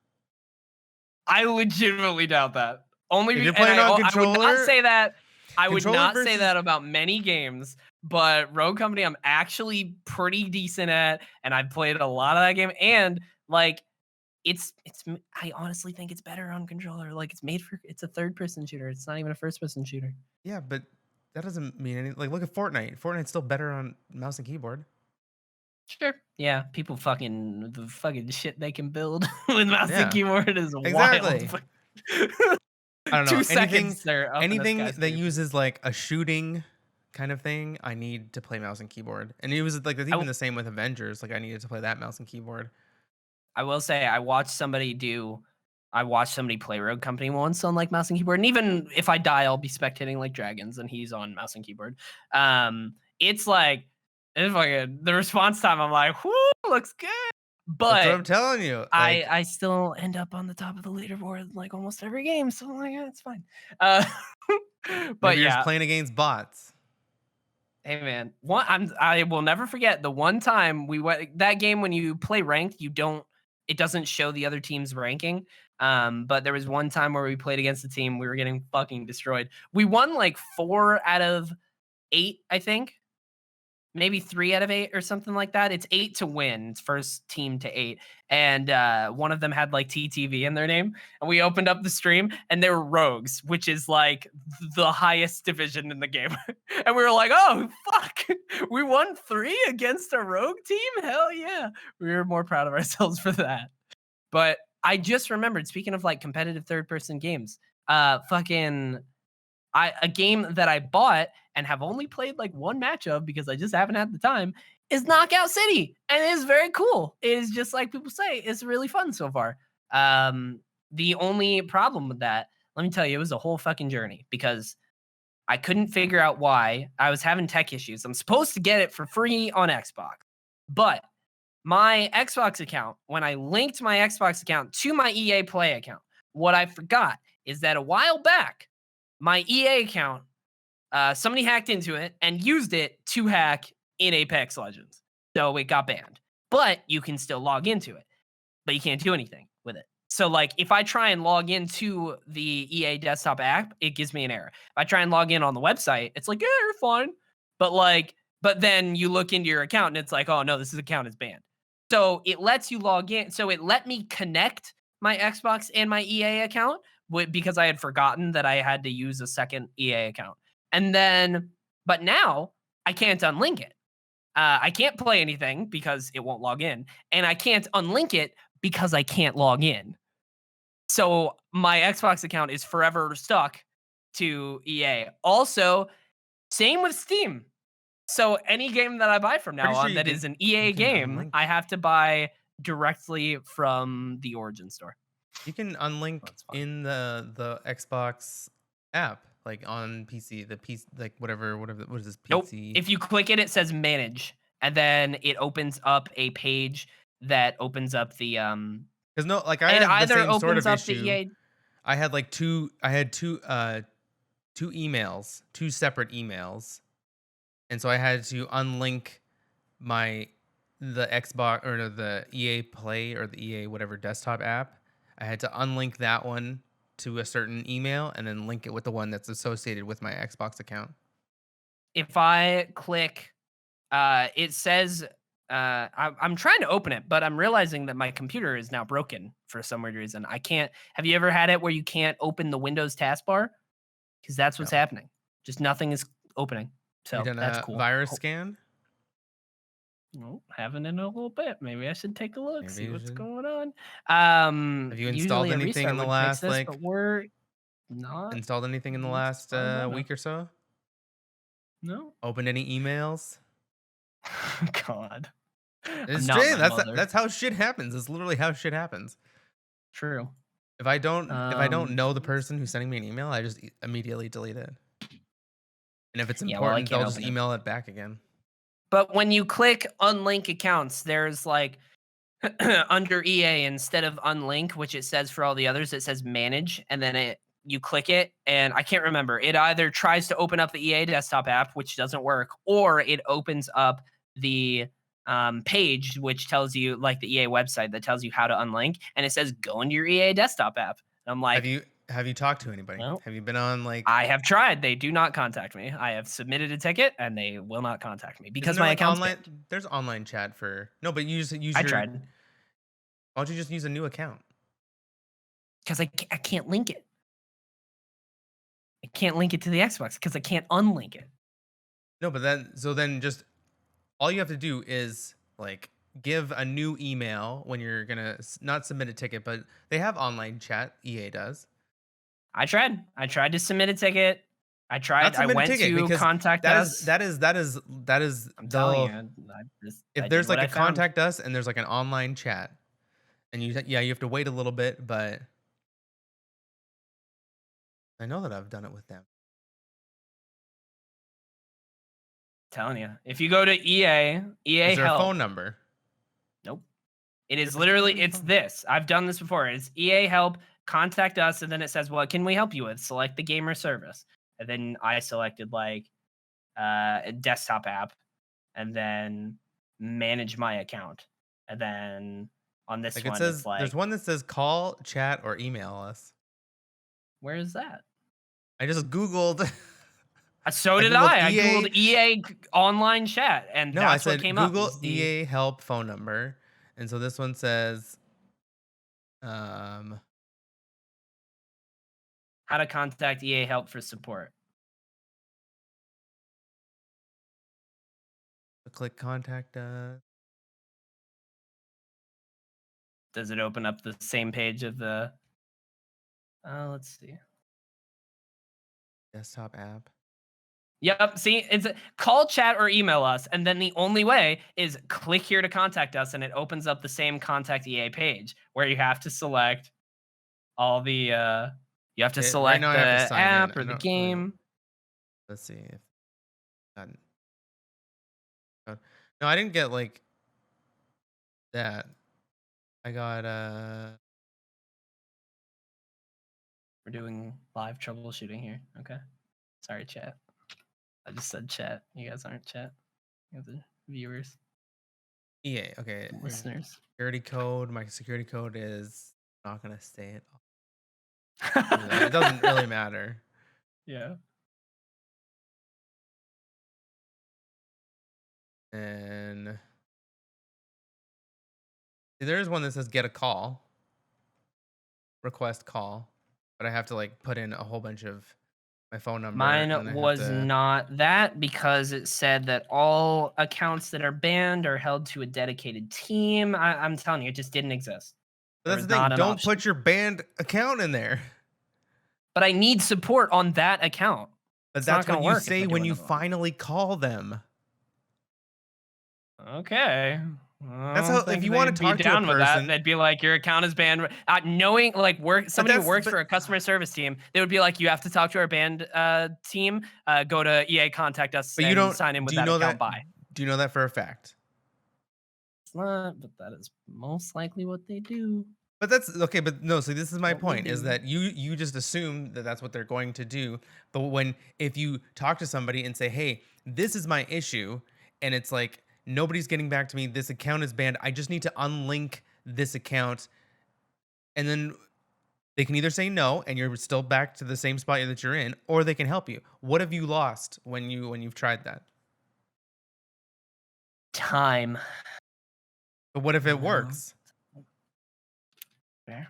I legitimately doubt that. Only If be you're and playing on I would not controller, say that I would controller not say versus that about many games, but Rogue Company I'm actually pretty decent at, and I've played a lot of that game, and, like, I honestly think it's better on controller, like, it's a third person shooter, it's not even a first person shooter. yeah, but that doesn't mean any, like, look at Fortnite. Fortnite's still better on mouse and keyboard. Sure. Yeah, people fucking the fucking shit they can build with mouse and Yeah, keyboard is wild. exactly. I don't know. 2 seconds, they're up in the Anything that skyscraper. uses, like, a shooting kind of thing, I need to play mouse and keyboard, and it was, like, that's I even w the same with Avengers, like, I needed to play that mouse and keyboard. I will say I watched somebody play Rogue Company once on, like, mouse and keyboard, and even if I die, I'll be spectating like Dragons, and he's on mouse and keyboard. It's like it's fucking the response time, I'm like, "Whoo, looks good." That's what But I'm telling you, I like, I still end up on the top of the leaderboard, like, almost every game, so I'm like, "Yeah, it's fine." Uh, but maybe you're just yeah, playing against bots. hey, man, I will never forget the one time we went that game when you play ranked, it doesn't show the other team's ranking. But there was one time where we played against a team, we were getting fucking destroyed. We won like 4 out of 8, I think. Maybe 3 out of 8 or something like that. It's 8 to win, it's first team to 8, and, one of them had, like, TTV in their name, and we opened up the stream, and they were rogues, which is, like, the highest division in the game, and we were like, "Oh, fuck, we won 3 against a rogue team? Hell yeah." We were more proud of ourselves for that. But I just remembered, speaking of, like, competitive third-person games, fucking a game that I bought and have only played like one match of because I just haven't had the time is Knockout City, and it is very cool. It is just like people say, it's really fun so far. The only problem with that, let me tell you, it was a whole fucking journey because I couldn't figure out why I was having tech issues. I'm supposed to get it for free on Xbox, but my Xbox account, when I linked my Xbox account to my EA Play account, what I forgot is that a while back, my EA account somebody hacked into it and used it to hack in Apex Legends. So it got banned. But you can still log into it, but you can't do anything with it. So, like, if I try and log into the EA desktop app, it gives me an error. If I try and log in on the website, it's like, yeah, you're fine. But like, but then you look into your account and it's like, oh no, this account is banned. So it lets you log in. So it let me connect my Xbox and my EA account because I had forgotten that I had to use a second EA account. And then, but now I can't unlink it. I can't play anything because it won't log in, and I can't unlink it because I can't log in. So my Xbox account is forever stuck to EA. Also, same with Steam. So any game that I buy from now Pretty sure on that is an you EA can game, unlink I have to buy directly from the Origin store. you can unlink That's fine. in the Xbox app, like on PC, the PC, like whatever what is this Nope. PC? If you click it, it says manage, and then it opens up a page that opens up the 'Cause no, like I it had the either same sort opens of up the issue. EA. I had like two emails, two separate emails, and so I had to unlink my the Xbox or no, the EA Play or the EA whatever desktop app. I had to unlink that one to a certain email and then link it with the one that's associated with my Xbox account. If I click, it says, I'm trying to open it, but I'm realizing that my computer is now broken for some weird reason. I can't. Have you ever had it where you can't open the Windows taskbar? Because that's what's No. happening. Just nothing is opening. Have you So done that's a cool. virus scan? Well, haven't in a little bit. Maybe I should take a look, Maybe see you what's should. going on. Have you Usually installed a anything restart in the would fix last this, but we're not, in at the least as last far as I know. week or so? No. Opened any emails? God. I'm It's not true. my mother. That's how shit happens. It's literally how shit happens. True. If I don't know the Let's person who's sending me an email, I just immediately delete it. And if it's yeah, well, I important, can't they'll just open it. email it back again. But when you click unlink accounts, there's like under EA instead of unlink, which it says for all the others, it says manage, and then it you click it, and I can't remember. It either tries to open up the EA desktop app, which doesn't work, or it opens up the page which tells you like the EA website that tells you how to unlink, and it says go into your EA desktop app. And I'm like, Have you talked to anybody? well, Have you been on I have tried. They do not contact me. I have submitted a ticket, and they will not contact me isn't because there my like account's banned. there's online chat for no, but you just use I your tried why don't you just use a new account? because I can't link it. I can't link it to the Xbox because I can't unlink it. No, but then just all you have to do is like give a new email when you're gonna not submit a ticket, but they have online chat. EA does. I tried. I tried to submit a ticket. I Not tried. I submit a went ticket to because contact us. that is I'm telling you, the I if did there's what like I a found. contact us and there's like an online chat and you have to wait a little bit, but I know that I've done it with them. Telling you, if you go to EA Is there a Help. phone number? Nope. It There is can't literally be a it's phone number. this. I've done this before. It's EA Help. Contact us, and then it says, "What can we help you with?" Select the gamer service, and then I selected like a desktop app, and then manage my account, and then on this Like it one, it's says, there's like, one that says call, chat, or email us. where is that? I just Googled. So I did Googled I. I EA. googled EA online chat, and No, I that's what said came up. Google Is the EA help phone number. And so this one says, um, how to contact EA Help for support. click contact us. Does it open up the same page of the? Let's see. Desktop app. Yep. See, it's call, chat, or email us, and then the only way is click here to contact us, and it opens up the same contact EA page where you have to select all the. You have to Right now select I have to the sign in. app I or the don't really know. game. Let's see if got no, I didn't get like that. I got We're doing live troubleshooting here. Okay. Sorry, chat. I just said chat. You guys aren't chat. You guys are viewers, EA. Okay, listeners. security code. My security code is not gonna say it. It doesn't really matter. Yeah. And there is one that says get a call, request call, but I have to like put in a whole bunch of my phone number Mine and then I have was to. not that because it said that all accounts that are banned are held to a dedicated team. I'm telling you, it just didn't exist. But There that's was the thing. not an Don't option. put your banned account in there. But I need support on that account. But It's not that's going what to you work if say I do when you another one. finally call them. Okay. I That's don't how. If think you want they'd to be talk to a down with that. person, They'd be like, your account is banned. Knowing like but somebody who that's works but for a customer service team, they would be like, you have to talk to our banned team. Go to EA, contact us, but you and don't. sign in with Do you that know account. that? Bye. Do you know that for a fact? It's not, but that is most likely what they do. But that's okay. But no. So this is my What we point: is do. that you just assume that that's what they're going to do. But when if you talk to somebody and say, "Hey, this is my issue," and it's like nobody's getting back to me. This account is banned. I just need to unlink this account, and then they can either say no, and you're still back to the same spot that you're in, or they can help you. What have you lost when you've tried that? Time. But what if You it know, works? fair.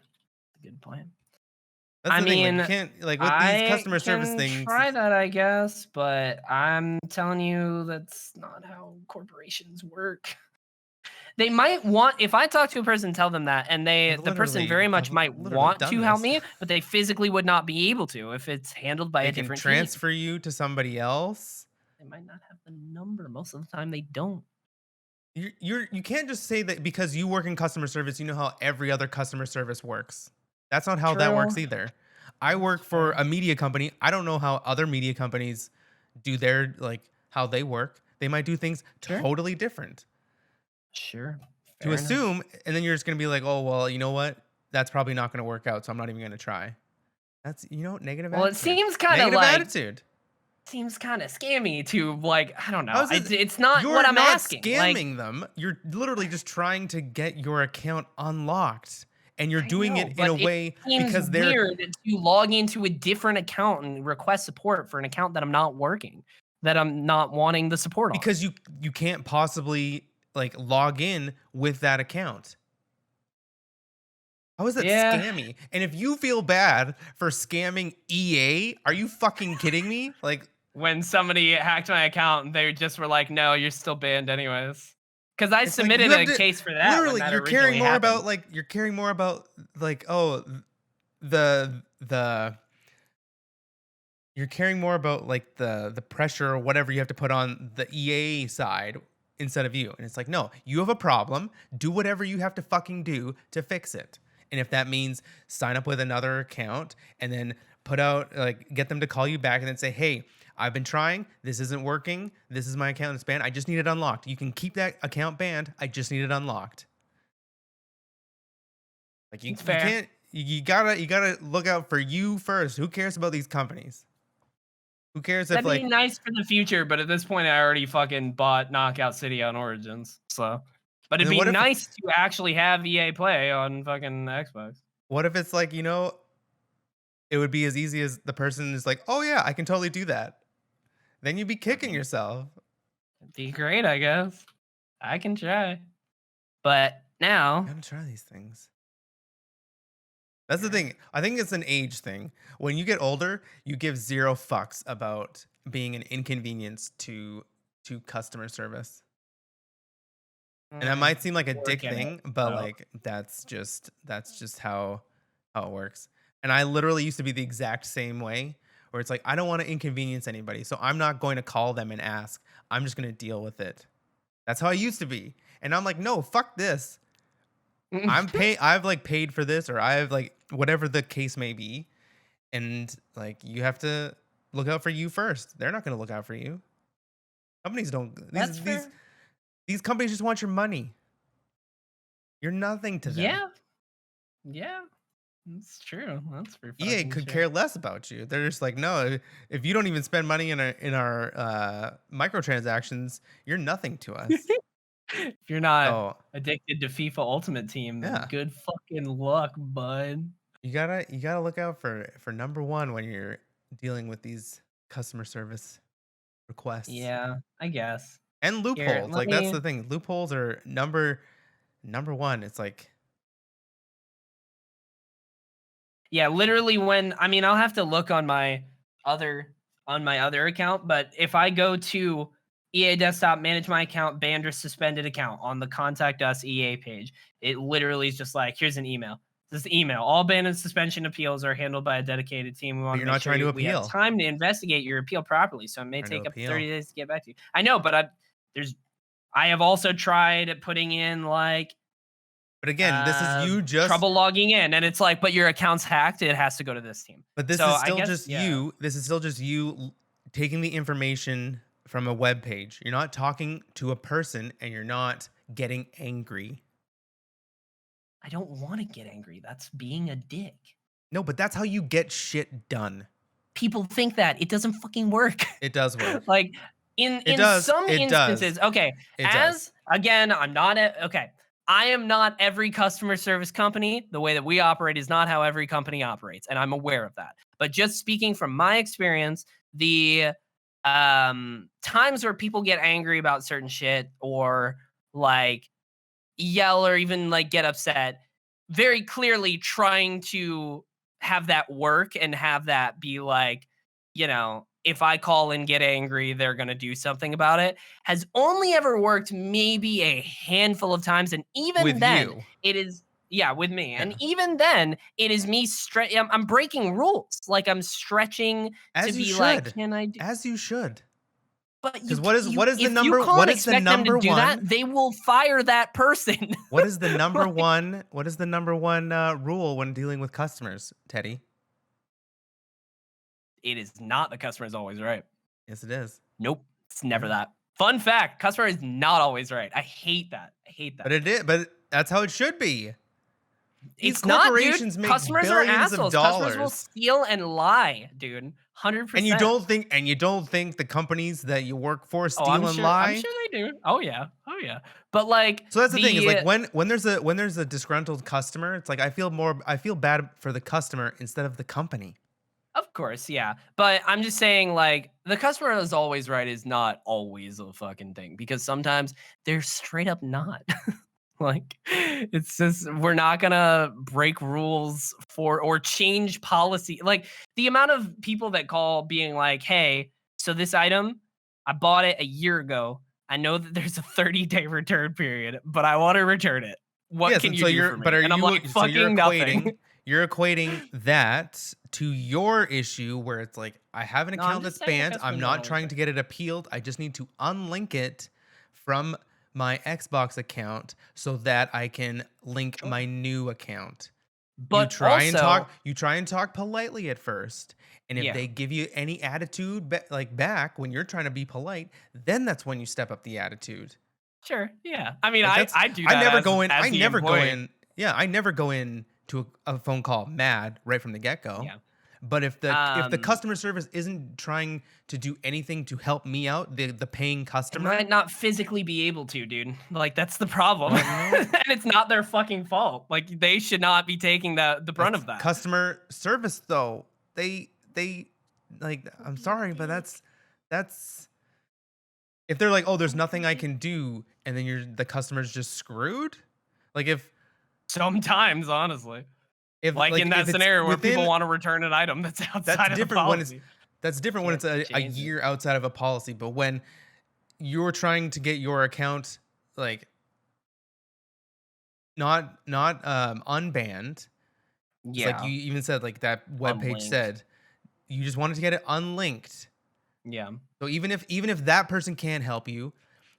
Good point. That's I the thing. Like you mean, can't like with these I customer service can things. try that, I guess, but I'm telling you that's not how corporations work. They might want if I talk to a person and tell them that, and the person very much might I've literally want done to help this. me, but they physically would not be able to if it's handled by They a can different team. transfer you to somebody else. They might not have the number. Most of the time, they don't. You can't just say that because you work in customer service, you know how every other customer service works. That's not how that True. works either. I That's work for fair. a media company. I don't know how other media companies do their like how they work. They might do things Sure. totally different. Sure. To Fair enough. assume, and then you're just gonna be like, oh well, you know what? That's probably not gonna work out, so I'm not even gonna try. That's negative Well, it attitude. seems kind of Negative like attitude. scammy to like I don't How know. is it? It's not what You're I'm not asking. Like scamming them. You're literally just trying to get your account unlocked, and you're I doing know, it in but a it way seems because they're weird to log into a different account and request support for an account that I'm not working, that I'm not wanting the support on. because you can't possibly like log in with that account. How is that Yeah, scammy? And if you feel bad for scamming EA, are you fucking kidding me? Like when somebody hacked my account, they just were like, "No, you're still banned anyways." Because I it's like you submitted have a to case for that when literally that originally happened. you're caring more about like oh the you're caring more about like the pressure or whatever you have to put on the EA side instead of you. And it's like, no, you have a problem. Do whatever you have to fucking do to fix it. And if that means sign up with another account and then put out like get them to call you back and then say, hey, I've been trying. This isn't working. This is my account that's banned. I just need it unlocked. You can keep that account banned. I just need it unlocked. Like It's you fair. can't you gotta look out for you first. Who cares about these companies? Who cares if That'd be like nice for the future, but at this point, I already fucking bought Knockout City on Origins. So, but and it'd then be nice to actually have EA Play on fucking Xbox. what if it's like, it would be as easy as the person is like, "Oh yeah, I can totally do that." Then you'd be I kicking mean, yourself. it'd be great, I guess. I can try, but now, Gotta try these things. That's the yeah. thing. I think it's an age thing. When you get older, you give zero fucks about being an inconvenience to customer service. And that Mm, might seem like a dick work in it. thing, but So, like that's just how it works. And I literally used to be the exact same way where it's like I don't want to inconvenience anybody, so I'm not going to call them and ask. I'm just going to deal with it. That's how I used to be. And I'm like, "No, fuck this. I've like paid for this or I've like whatever the case may be, and like you have to look out for you first. They're not going to look out for you. Companies don't that's fair. these companies just want your money. You're nothing to them. Yeah, yeah, that's true. That's for EA fucking could sure. care less about you. They're just like, no, if you don't even spend money in our microtransactions, you're nothing to us. If you're not So, addicted to FIFA Ultimate Team, then yeah. good fucking luck, bud. You gotta look out for number 1 when you're dealing with these customer service requests. Yeah, I guess. And Here, loopholes, let like, that's the me thing. Loopholes are number 1. It's like Yeah, literally when I mean, I'll have to look other on my other account, but if I go to EA Desktop, manage my account, banned or suspended account on the contact us EA page, it literally is just like, here's an email. This email. All ban and suspension appeals are handled by a dedicated team. We but want to you're make not sure trying to we have appeal. time to investigate your appeal properly. So it may Trying to take up to 30 appeal. days to get back to you. I know, but there's I have also tried putting in like But again, this is you just trouble logging in, and it's like, but your account's hacked, it has to go to this team. but this So is I still guess, just yeah, you this is still just you taking the information from a web page. You're not talking to a person and you're not getting angry. I don't want to get angry. That's being a dick. No, but that's how you get shit done. People think that it doesn't fucking work. It does work. Like It in does. some It does. instances, okay, It does. as again, okay. I am not every customer service company. The way that we operate is not how every company operates, and I'm aware of that. But just speaking from my experience, the times where people get angry about certain shit or like yell or even like get upset, very clearly trying to have that work and have that be like, if I call and get angry, they're going to do something about it, has only ever worked maybe a handful of times. And even With then, you. it is, yeah, with me. And Yeah. even then, it is me I'm breaking rules. Like I'm stretching to As you be like, should. can I do? As you should. But Because what is the if you number call what and is the expect them to number do that, one they will fire that person. what is the Like, number one rule when dealing with customers, Teddy? it is not the customer is always right. Yes, it is. Nope, it's never Yeah. that. Fun fact, customer is not always right. I hate that. I hate But that. it is, but that's how it should be. These It's not, dude. corporations make Customers are billions of assholes. Customers will dollars. steal and lie, dude. And you 100%. don't think the companies that you work for Oh, steal and I'm lie? sure they do. Oh yeah. Oh yeah. But like So that's the thing is like the when there's a disgruntled customer, it's like I feel bad for the customer instead of the company. Of course, yeah. But I'm just saying, like, the customer is always right is not always a fucking thing because sometimes they're straight up not. Like, it's just, we're not gonna break rules for or change policy. Like, the amount of people that call being like, hey, so this item, I bought it a year ago. I know that there's a 30-day return period, but I want to return it. What Yes, can and you so do you're for but me? are And I'm you like, so fucking nothing. you're equating that to your issue where it's like I have an No, I'm account just that's saying the banned. I'm customer's not not always trying to right. get it appealed. I just need to unlink it from my Xbox account so that I can link my Sure. new account. But also, You try and talk politely at first. And if yeah, they give you any attitude like back when you're trying to be polite, then that's when you step up the attitude. sure, yeah. I mean, Like that's I do I that never go in as I the never go employee. in yeah, I never go in to a phone call mad right from the get-go. Yeah. But if the Um, customer service isn't trying to do anything to help me out, the paying they customer, might not physically be able to, dude. Like that's the problem. well, you know, And it's not their fucking fault. Like they should not be taking the brunt that's of that. customer service though. They like Don't I'm be a sorry, but dick. that's if they're like, "Oh, there's Don't be nothing a I dick. can do," and then the customer's just screwed? Like Sometimes, honestly. Like in that if it's scenario where people within want to return an item that's that's outside of the different when it's policy. that's different when Can't it's a change it. year outside of a policy, but when you're trying to get your account like not unbanned, it's like Yeah. you even said like that web page Unlinked. said, you just wanted to get it unlinked. Yeah. So even if that person can't help you,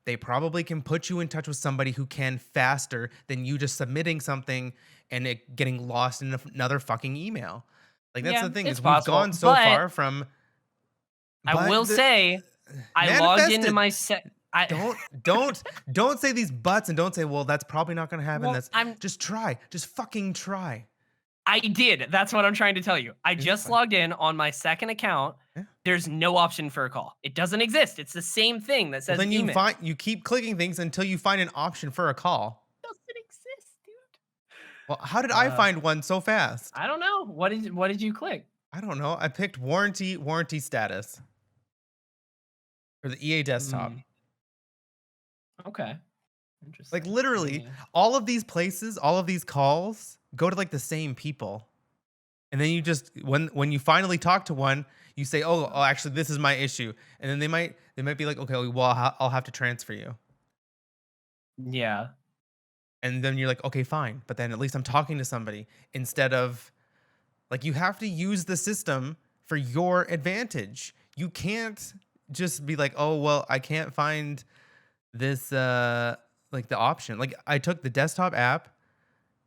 they probably can put you in touch with somebody who can faster than you just submitting something and it getting lost in another fucking email. Like that's Yeah, the thing it's is we've possible. gone so But far from I will but the say I logged manifest into it. my set I Don't don't don't say these buts and don't say, well, that's probably not gonna happen. well, That's just try. Just fucking try. I did. That's what I'm trying to tell you. I You're just fine. logged in on my second account. Yeah. There's no option for a call. It doesn't exist. It's the same thing that Well, says then email. you keep clicking things until you find an option for a call. Doesn't exist, dude. Well, how did I Uh, find one so fast? I don't know. What did you click? I don't know. I picked warranty status for the EA desktop. Hmm. Okay. Like Interesting. Let literally, me. all of these places, all of these calls go to like the same people. And then you just when you finally talk to one, you say, "Oh, actually this is my issue." And then they might be like, "Okay, well I'll have to transfer you." Yeah. And then you're like, "Okay, fine." But then at least I'm talking to somebody instead of like you have to use the system for your advantage. You can't just be like, "Oh, well, I can't find this like the option." Like I took the desktop app,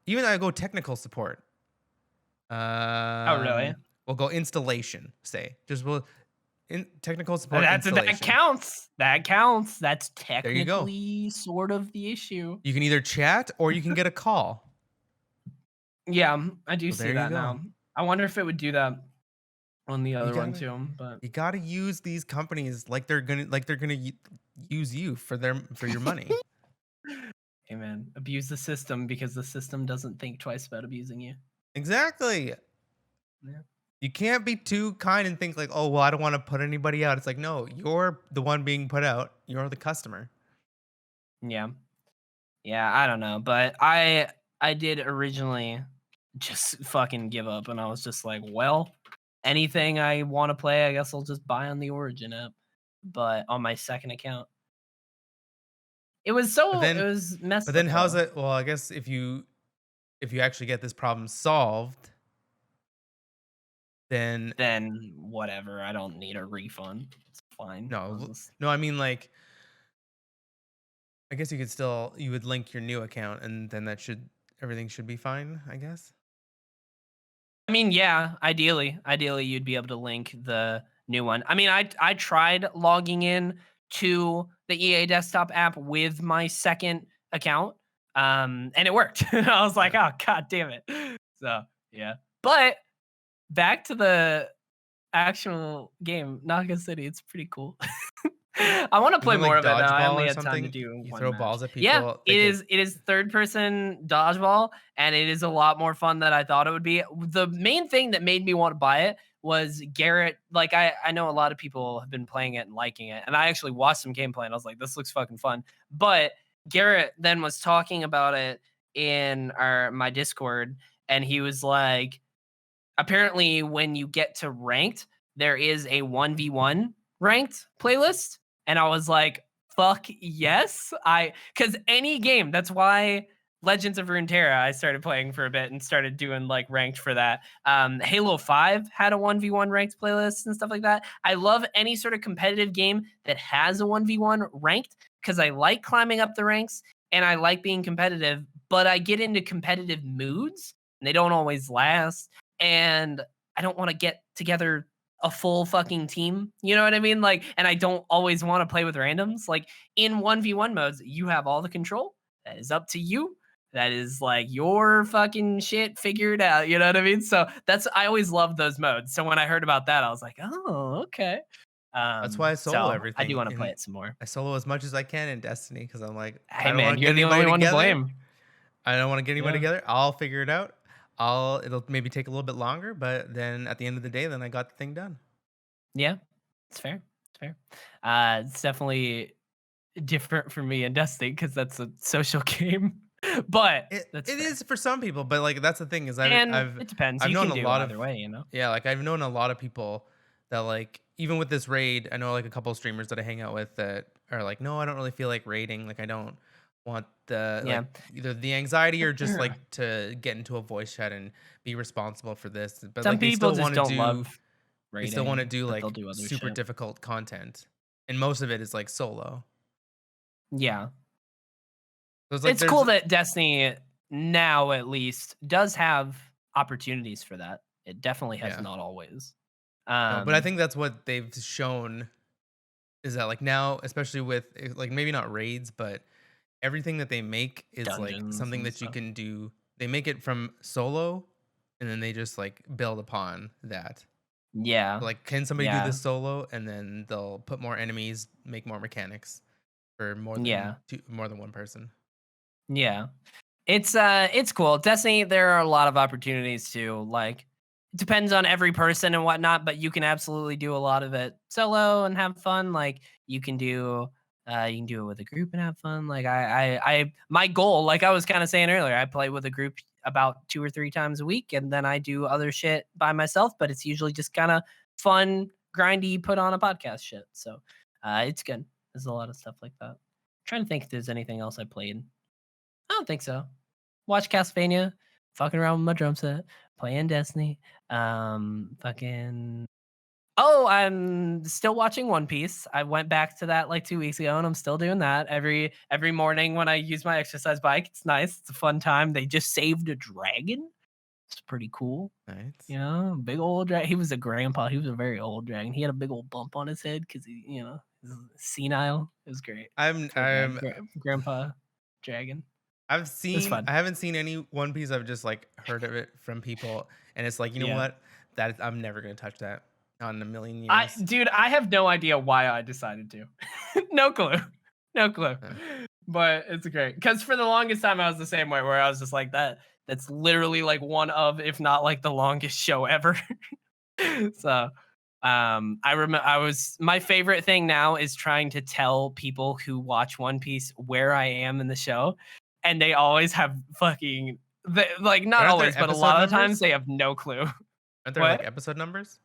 even I go technical support. Oh, really? We'll go installation, say. Just we'll in technical support That installation. counts. That counts. That's There you go. technically sort of the issue. You can either chat or you can get a call. Yeah, I do So see there you that go. now. I wonder if it would do that on the You other one gotta too, but you gotta use these companies like they're gonna use you for your money. hey man, abuse the system because the system doesn't think twice about abusing you. Exactly. Yeah. You can't be too kind and think like, oh well, I don't want to put anybody out. It's like, no, you're the one being put out. You're the customer. Yeah. Yeah, I don't know, but I did originally just fucking give up and I was just like, well, anything I want to play, I guess I'll just buy on the Origin app, but on my second account. But It then was messed but up then how's though. it? Well, I guess if you actually get this problem solved, then Then whatever, I don't need a refund. It's fine. I'll no, just no, I mean like I guess you would link your new account and then everything should be fine, I guess. I mean, yeah, ideally you'd be able to link the new one. I mean, I tried logging in to the EA desktop app with my second account, and it worked. I was like, Yeah. oh god damn it. So yeah. But back to the actual game, Naga City, it's pretty cool. I want to Isn't play it more like of it though. I dodgeball only or had time to something? do You one throw match. balls at Yeah, people, they it get is. It is third person dodgeball, and it is a lot more fun than I thought it would be. The main thing that made me want to buy it was Garrett. Like I know a lot of people have been playing it and liking it, and I actually watched some gameplay and I was like, this looks fucking fun. But Garrett then was talking about it in our my Discord, and he was like, apparently when you get to ranked, there is a 1v1 ranked playlist. And I was like, fuck yes. Cause any game, that's why Legends of Runeterra I started playing for a bit and started doing like ranked for that. Halo 5 had a 1v1 ranked playlist and stuff like that. I love any sort of competitive game that has a 1v1 ranked because I like climbing up the ranks and I like being competitive, but I get into competitive moods and they don't always last and I don't want to get together a full fucking team. You know what I mean? Like, and I don't always want to play with randoms. Like in 1v1 modes, you have all the control. That is up to you. That is like your fucking shit figured out. You know what I mean? So I always loved those modes. So when I heard about that, I was like, oh, okay. that's why I solo So I do everything want to play and it some more. I solo as much as I can in Destiny because I'm like, Hey I don't man, want to you're get the anybody only one to together. blame. I don't want to get anybody Yeah. together. I'll figure it out. It'll maybe take a little bit longer, but then at the end of the day, then I got the thing done. Yeah. It's fair. It's fair. It's definitely different for me and Destiny because that's a social game, but that's It fair. is for some people, but like that's the thing is And it depends. I've You known can a do lot of either way, you know? yeah, like I've known a lot of people that like even with this raid, I know like a couple of streamers that I hang out with that are like, no, I don't really feel like raiding. Like I don't want the Yeah. like either the anxiety or just like to get into a voice chat and be responsible for this. But Some like people just don't love they still want to rating, do but they'll like do other super shit. difficult content. And most of it is like solo. Yeah. So it's like It's cool there's that Destiny now at least does have opportunities for that. It definitely has yeah. not always. No, but I Um think that's what they've shown is that like now, especially with like maybe not raids, but everything that they make is like dungeons something and that you stuff. can do. They make it from solo and then they just like build upon that. Yeah. Like, can somebody do Yeah. this solo? And then they'll put more enemies, make more mechanics for Yeah. more than one person. Yeah. It's cool. Destiny, there are a lot of opportunities to like it depends on every person and whatnot, but you can absolutely do a lot of it solo and have fun. Like you can do it with a group and have fun. Like my goal, like I was kind of saying earlier, I play with a group about 2 or 3 times a week and then I do other shit by myself, but it's usually just kind of fun, grindy, put on a podcast shit. So it's good. There's a lot of stuff like that. Trying to think if there's anything else I played. I don't think so. Watch Castlevania, fucking around with my drum set, playing Destiny. Fucking. Oh, I'm still watching One Piece. I went back to that like 2 weeks ago, and I'm still doing that every morning when I use my exercise bike. It's nice. It's a fun time. They just saved a dragon. It's pretty cool. Nice. You know, big old dragon. He was a grandpa. He was a very old dragon. He had a big old bump on his head because he's senile. It was great. I'm Poor guy, I'm grandpa dragon. I've It was seen fun. I haven't seen any One Piece. I've just like heard of it from people, and it's like, you know Yeah. what? I'm never gonna touch that. Not in a million I years. dude, I have no idea why I decided to. No clue. No clue. Yeah. But it's great. Because for the longest time I was the same way where I was just like that's literally like one of, if not like the longest show ever. So I remember I was my favorite thing now is trying to tell people who watch One Piece where I am in the show. And they always have fucking like But not aren't always, there but a episode lot of the times numbers? they have no clue. Aren't there like What? episode numbers?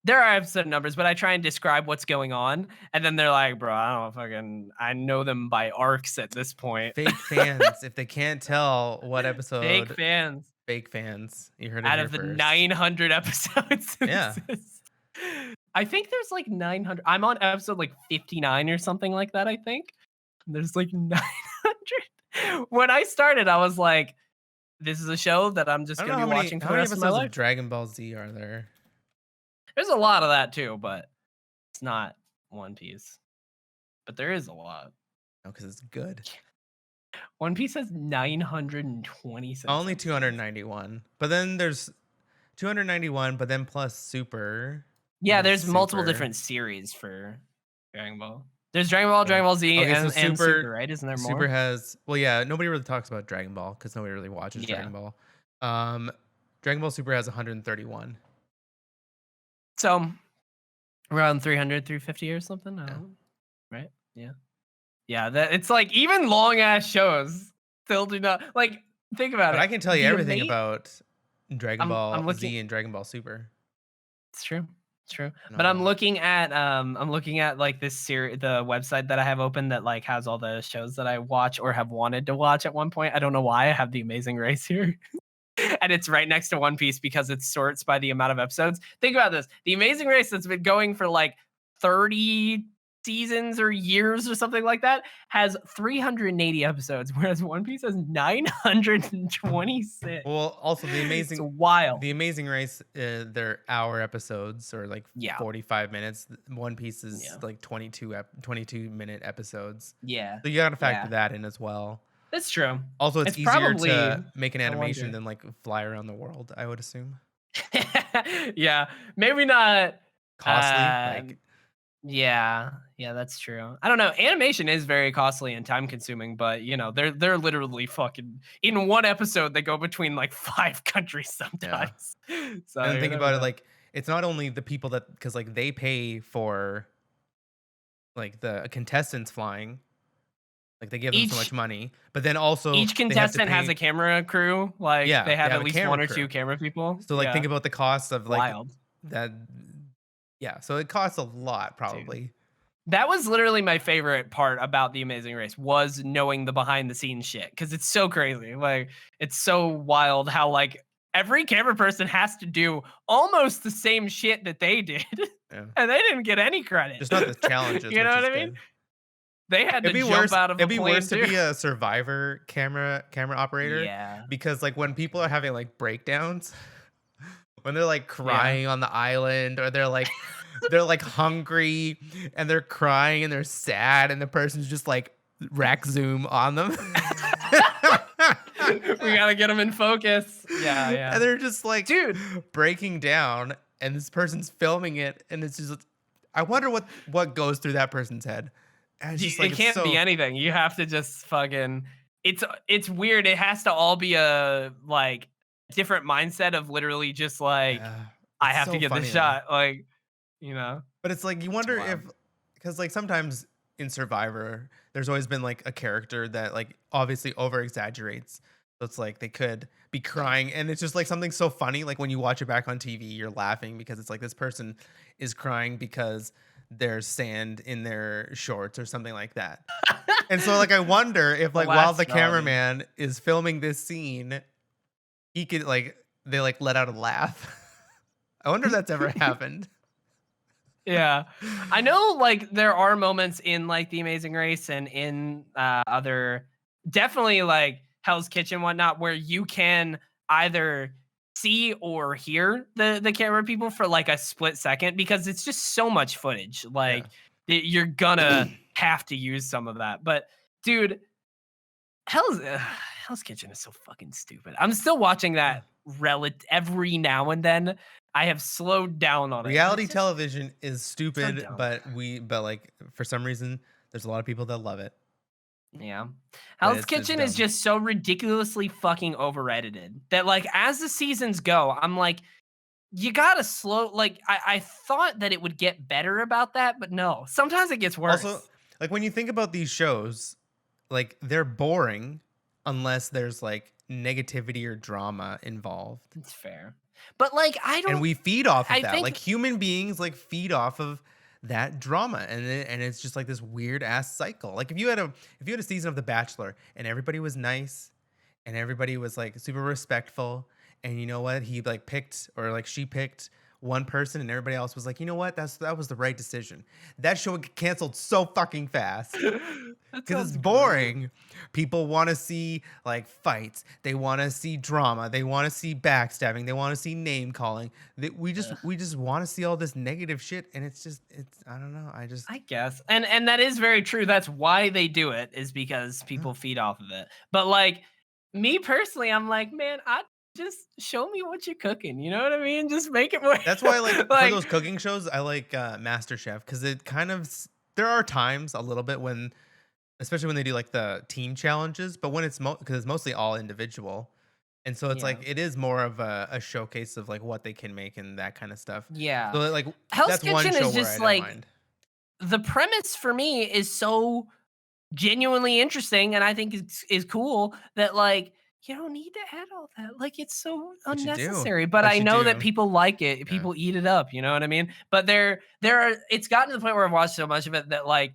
There are episode numbers, but I try and describe what's going on, and then they're like, "Bro, I know them by arcs at this point." Fake fans, if they can't tell what Fake episode, fans fake fans. You heard it out here of the first. 900 episodes. Yeah. I think there's like 900. I'm on episode like 59 or something like that. I think there's like 900. When I started, I was like, "This is a show that I'm I just don't gonna know be watching for how the many rest of my episodes of life." Dragon Ball Z are there? There's a lot of that too, but it's not One Piece. But there is a lot. No, because it's good. One Piece has 926 Only episodes. 291. But then there's 291, but then plus Super. Yeah, And then there's multiple Super. different series for Dragon Ball. There's Dragon Ball, Yeah. Dragon Ball Z, Okay, so and Super, Super right? Isn't there Super more? has, well, yeah, nobody really talks about Dragon Ball because nobody really watches Yeah. Dragon Ball. Um, Dragon Ball Super has 131. So around 300, 350 or something. I Yeah. don't know. Right? Yeah. Yeah. That it's like even long ass shows still do not like think about But I it. can tell you The everything amazing about Dragon I'm Ball looking Z and Dragon Ball Super. It's true. It's true. No, But no. I'm looking at like this series the website that I have open that like has all the shows that I watch or have wanted to watch at one point. I don't know why I have The Amazing Race here. And it's right next to One Piece because it sorts by the amount of episodes. Think about this. The Amazing Race that's been going for like 30 seasons or years or something like that has 380 episodes, whereas One Piece has 926. Well, also It's wild. The Amazing Race, they're hour episodes or like Yeah. 45 minutes. One Piece is Yeah. like 22-minute episodes. Yeah. So you got to factor Yeah. that in as well. That's true. Also, it's It's easier probably to make an I animation wonder. than like fly around the world, I would assume. Yeah, maybe not. Costly, Uh, like yeah, yeah, that's true. I don't know. Animation is very costly and time consuming, but they're literally fucking in one episode. They go between like 5 countries yeah. sometimes. So And then you think never about it, know. like it's not only the people that because like they pay for like the contestants flying, like they give them so much Each money, but then also each they have to contestant has pay. a camera crew. Like Yeah, they they have have at a least camera one or crew. two camera people. So like Yeah, think about the cost of like wild, that. Yeah, so it costs a lot dude. probably. That was literally my favorite part about The Amazing Race was knowing the behind the scenes shit because it's so crazy. Like it's so wild how like every camera person has to do almost the same shit that they did, Yeah, and they didn't get any credit. just not the challenges, You know which what is I mean? good. They had to jump out of a It'd be plane worse to too. be a survivor camera operator Yeah, because like when people are having like breakdowns, when they're like yeah. crying on the island or they're like hungry and they're crying and they're sad and the person's just like rack zoom on them. We gotta get them in focus. Yeah, And yeah. they're just like Dude, breaking down, and this person's filming it, and it's just, I wonder what goes through that person's head. And it's just like it it's can't be so, anything. You have to just fucking it's weird. It has to all be a, like, different mindset of literally just, like, yeah, "I it's have to so get this funny though. shot," like, you know? But it's like you It's wonder if, wild. because like sometimes in Survivor, there's always been like a character that like obviously over exaggerates. So it's like they could be crying, and it's just like something so funny. Like when you watch it back on TV, you're laughing because it's like this person is crying because there's sand in their shorts or something like that. And so like I wonder if The like while last the straw, dude. cameraman is filming this scene, he could like they like let out a laugh. I wonder if that's ever happened. Yeah. I know, like, there are moments in, like, The Amazing Race and in, other definitely, like, Hell's Kitchen, whatnot, where you can either see or hear the camera people for, like, a split second because it's just so much footage, Yeah. like, you're gonna have to use some of that, but, dude, Hell's Kitchen is so fucking stupid. I'm still watching that every now and then. I have slowed down on it, but Reality it's just television is so stupid, dumb. but like for some reason, there's a lot of people that love it, Yeah. but Hell's it's Kitchen is dumb. just so ridiculously fucking over-edited that, like, as the seasons go, I'm like, you gotta slow like, I thought that it would get better about that, but no. Sometimes it gets Also, worse. like when you think about these shows, like they're boring unless there's like negativity or drama involved. It's fair. But, like, I And don't we feed off of I that. think Like human beings like feed off of that drama, and it's just like this weird ass cycle. Like if you had a season of The Bachelor and everybody was nice and everybody was like super respectful, and you know what, he like picked, or like she picked one person and everybody else was like, you know what, that was the right decision. That show would get canceled so fucking fast that because it's sounds great. boring. People want to see like fights. They want to see drama. They want to see backstabbing. They want to see name calling. We just want to see all this negative shit, and it's I don't know. I just I guess. And that is very true. That's why they do it is because yeah. people feed off of it. But like me personally, I'm like, man, I just show me what you're cooking. You know what I mean? Just make it more That's why like for like those cooking shows, I like MasterChef, because it kind of there are times a little bit when, especially when they do like the team challenges, but when it's because it's mostly all individual. And so it's like yeah. it is more of a showcase of like what they can make and that kind of stuff. Yeah. So like Hell's that's one Kitchen show is where I just don't like mind. the premise for me is so genuinely interesting and I think is cool that like you don't need to add all that. Like it's so But you do. unnecessary. But But I you know that do. people like it. Yeah. People eat it up. You know what I mean? But there are. It's gotten to the point where I've watched so much of it that like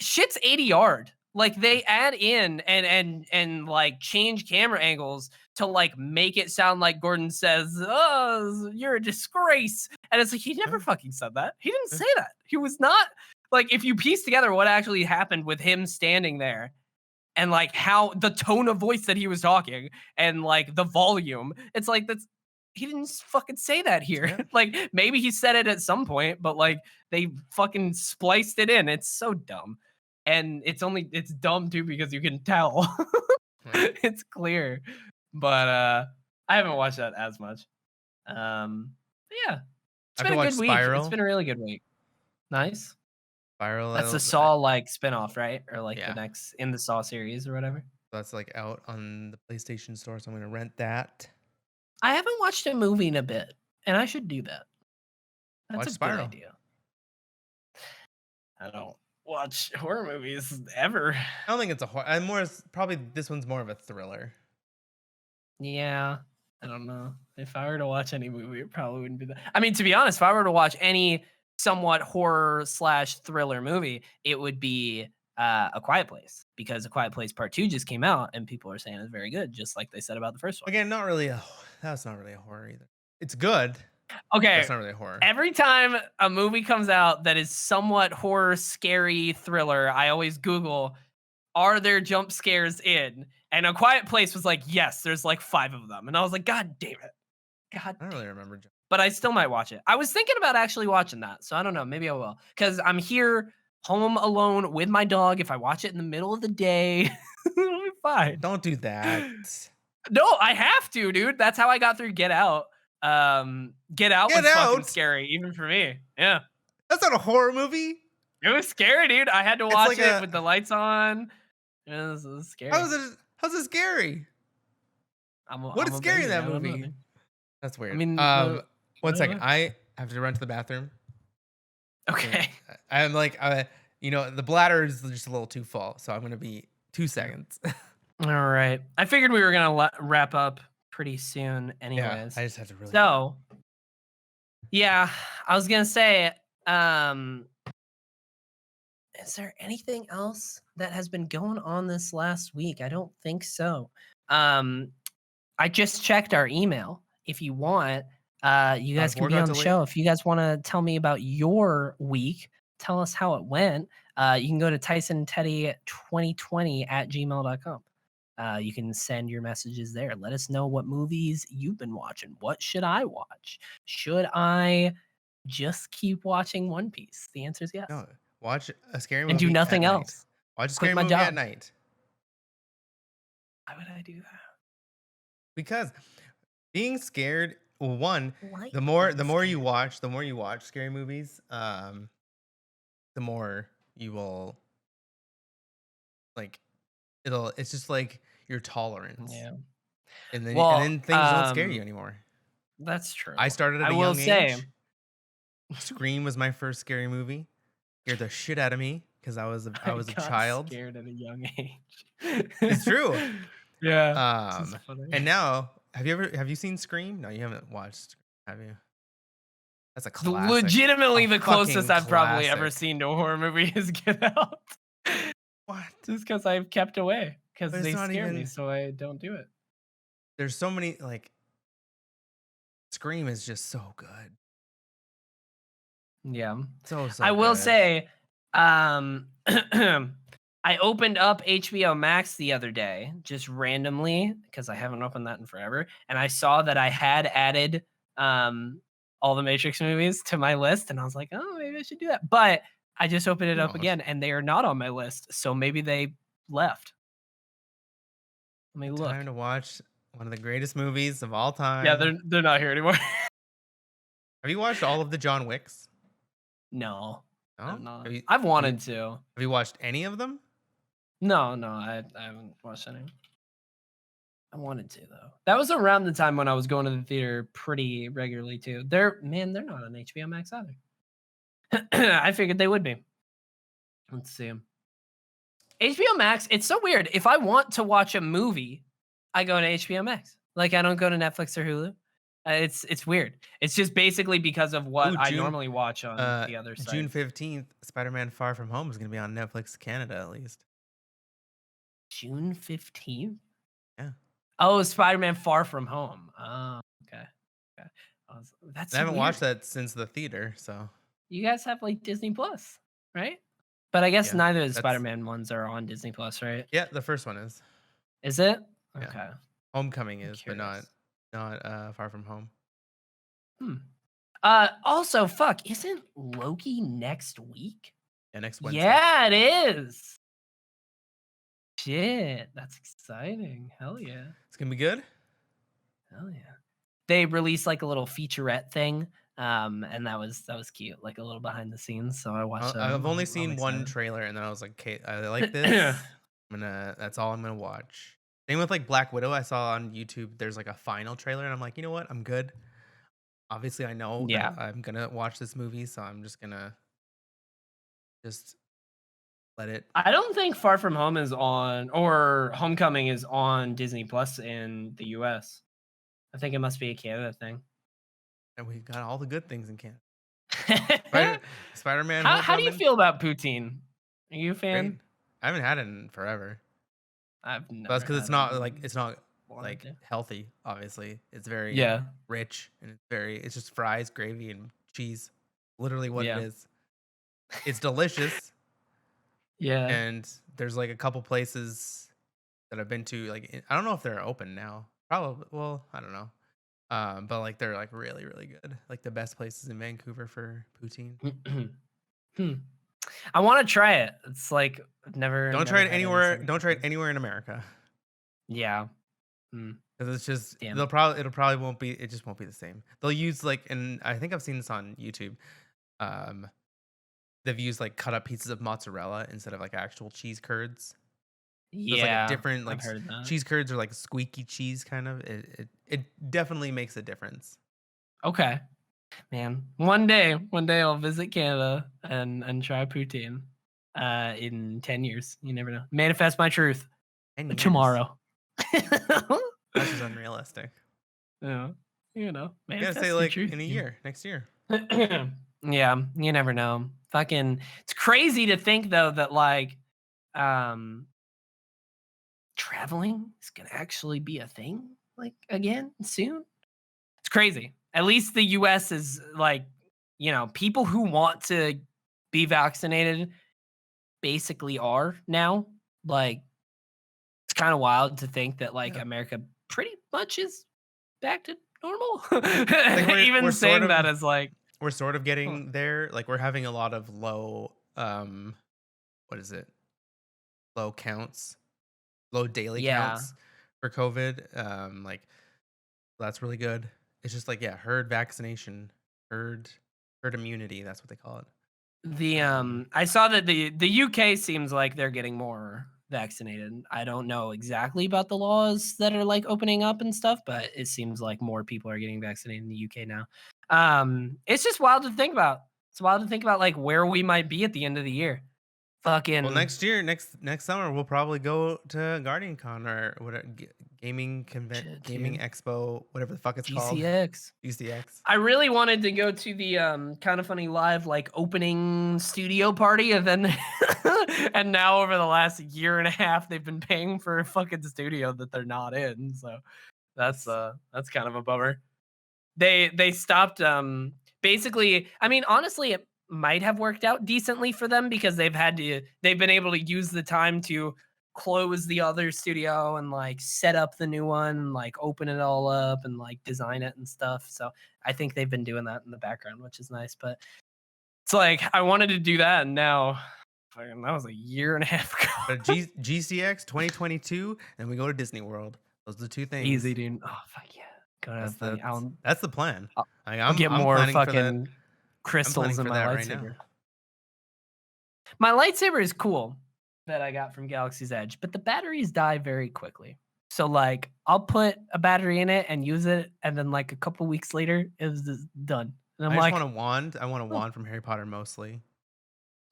shit's 80 yard. Like Yeah. they add in and like change camera angles to like make it sound like Gordon says, "Oh, you're a disgrace," and it's like he never Yeah. fucking said that. He didn't Yeah. say that. He was not like if you piece together what actually happened with him standing there and like how the tone of voice that he was talking and like the volume, it's like that's he didn't fucking say that here. Yeah. Like maybe he said it at some point, but like they fucking spliced it in. It's so dumb. And it's dumb too because you can tell. Yeah. It's clear. But I haven't watched that as much. But yeah, it's I been could a watch good week. It's Spiral. been a really good week. Nice. Spiral. That's the Saw like spinoff, right? Or like the Yeah. next in the Saw series or whatever. That's like out on the PlayStation Store, so I'm gonna rent that. I haven't watched a movie in a bit, and I should do that. That's Watch a good Spiral. idea. I don't watch horror movies ever. I don't think it's a horror. I'm more probably this one's more of a thriller. Yeah, I don't know. If I were to watch any movie, it probably wouldn't be that. I mean, to be honest, if I were to watch any somewhat horror slash thriller movie, it would be A Quiet Place because A Quiet Place Part 2 just came out and people are saying it's very good, just like they said about the first one. Again, not really a that's not really a horror either. It's good, but Okay, it's not really a horror. every time a movie comes out that is somewhat horror, scary, thriller, I always Google, are there jump scares in? And A Quiet Place was like, yes, there's like 5 of them. And I was like, God damn it. God I don't damn really it. remember. But I still might watch it. I was thinking about actually watching that. So I don't know. Maybe I will. Because I'm here home alone with my dog. If I watch it in the middle of the day, it'll be fine. Don't do that. No, I have to, dude. That's how I got through Get Out. Get Out Get was fucking Out. scary, even for me. Yeah. That's not a horror movie. It was scary, dude. I had to It's watch like it a. with the lights on. It was How scary. is it? How's it scary? What I'm is a scary in baby. that I don't know, movie? dude. That's I weird. mean, the I One don't second. know. I have to run to the bathroom. Uh, Okay. I'm like, the bladder is just a little too full, so I'm gonna be 2 seconds. All right. I figured we were gonna wrap up pretty soon, Yeah, anyways. I just have to really. So, yeah, I was gonna say, um, is there anything else that has been going on this last week? I don't think so. Um, I just checked our email. If you want, you God guys of can War be got on the delayed. show. If you guys want to tell me about your week, tell us how it went. You can go to TysonTeddy2020 at gmail.com. You can send your messages there. Let us know what movies you've been watching. What should I watch? Should I just keep watching One Piece? The answer is yes. No, watch a scary And do movie at nothing night. else. Watch a Quit scary my movie at job. night Why would I do that? because being scared. Well, one, I like the more being the more you scared. watch, the more you watch scary movies, the more you will like. It's just like your tolerance, Yeah. and Well, then things don't scare you anymore. that's I true. started at I a will young say age. Scream was my first scary movie. Scared the shit out of me because I I was a got child. scared at a young age. It's true. Yeah, this is Um, funny. and now have you seen Scream? No, you haven't watched, have you? That's a classic. A Legitimately the closest fucking I've probably ever classic. seen to a horror movie is Get Out. What? Just because I've kept away because But it's they not scare me, even. so I don't do it. There's so many like Scream is just so good. Yeah. So I will good. say, I opened up HBO Max the other day, just randomly, because I haven't opened that in forever, and I saw that I had added um, all the Matrix movies to my list, and I was like, oh, maybe I should do that. But I just opened it up Don't. again, and they are not on my list, so maybe they left. Let me Time look. to watch one of the greatest movies of all Yeah, time. they're not here anymore. Have you watched all of the John Wicks? No, No? I'm not. Have you I've have you wanted to. have you watched any of them? No, no, I haven't watched any. I wanted to though. That was around the time when I was going to the theater pretty regularly too. They're not on HBO Max either. I figured they would be. Let's see 'em. HBO Max, it's so weird. If I want to watch a movie, I go to HBO Max. Like I don't go to Netflix or Hulu. It's weird. It's just basically because of what Ooh, I normally watch on the other June sites. 15th, Spider-Man Far From Home is gonna be on Netflix Canada at least. June 15th? Yeah. Oh, Spider-Man Far From Home. Oh, okay. Okay. That's I so haven't watched weird. that since the theater, so You guys have like Disney Plus, right? But I guess yeah. neither of the That's Spider-Man ones are on Disney Plus, right? yeah, the first one is. Is it? Yeah. Okay. Homecoming I'm is, but not curious. Far From Home. Hmm. Also, fuck, isn't Loki next week? Yeah, next Wednesday. Yeah, it is. Shit, that's exciting. Hell yeah. It's gonna be good. Hell yeah. They released like a little featurette thing. And that was cute, like a little behind the scenes. So I watched that. I've only I'm seen one excited. trailer, and then I was like, "Okay, I like this. That's all I'm gonna watch." Same with like Black Widow. I saw on YouTube. There's like a final trailer, and I'm like, you know what? I'm good. Obviously, I know that Yeah. I'm gonna watch this movie, so I'm just gonna just let it. I don't think Far From Home is on or Homecoming is on Disney Plus in the US. I think it must be a Canada thing. And we got all the good things in Canada. Spider Spider-Man How do you Homecoming, feel about poutine? Are you a great. fan? I haven't had it in forever. I've But that's never because had it and it's not wanted like to. healthy. Obviously, it's very Yeah. rich and it's just fries, gravy, and cheese. Literally what it Yeah. is. It's delicious, Yeah. and there's like a couple places that I've been to. Like I don't know if they're open now. Probably. Well, I don't know. But like they're like really really good. Like the best places in Vancouver for poutine. Hmm. I want to try it. It's like I've never Don't try never it had anywhere. anything Don't try it before. anywhere in America. Yeah. Mm, 'Cause it's just damn. it'll probably won't be it just won't be the same. They'll use, like and I think I've seen this on YouTube, um, they've used, like, cut up pieces of mozzarella instead of, like, actual cheese curds. There's, like, a Yeah, different, I've like, heard that. cheese curds are, like, squeaky cheese kind of. It definitely makes a difference. Okay, man. One day I'll visit Canada and try poutine. In 10 years, you never know. Manifest my truth 10 years? tomorrow. That's just unrealistic. Yeah, You gotta say, manifest your like, truth. in a year, next year. Yeah, you never know. Fucking, it's crazy to think though that like, um, traveling is gonna actually be a thing like again soon. It's crazy. At least the US is like, people who want to be vaccinated basically are now. Like, it's kind of wild to think that like Yeah. America pretty much is back to normal. Like, Even saying that is like, we're sort of huh, getting there. Like, we're having a lot of low, what is it? Low counts, low daily yeah. counts for COVID. Like, that's really good. It's just like, yeah, herd vaccination, herd herd immunity, that's what they call it. I saw that the UK seems like they're getting more vaccinated. I don't know exactly about the laws that are like opening up and stuff, but it seems like more people are getting vaccinated in the UK now. It's just wild to think about. It's wild to think about like where we might be at the end of the year. Well, Fucking next year, next summer, we'll probably go to Guardian Con or whatever shit, gaming dude. expo, whatever the fuck it's called, GCX. UCX. I really wanted to go to the kind of funny live like opening studio party, and then and now over the last year and a half they've been paying for a fucking studio that they're not in. So that's kind of a bummer. They stopped basically, I mean, honestly, it might have worked out decently for them because they've been able to use the time to close the other studio and like set up the new one and like open it all up and like design it and stuff. So I think they've been doing that in the background, which is nice. But it's like I wanted to do that, and now fucking, that was a year and a half But ago. GCX 2022, and we go to Disney World. Those are the two Easy, things. dude. Oh fuck yeah. Gonna That's have fucking that's the plan. I'll, Like, I'll get I'm more planning for that. fucking I'm planning crystals in for my that right now. lightsaber. My lightsaber is cool that I got from Galaxy's Edge, but the batteries die very quickly. So like I'll put a battery in it and use it, and then like a couple weeks later it was just done. And I'm I just want like, a wand. I want a oh, wand from Harry Potter mostly.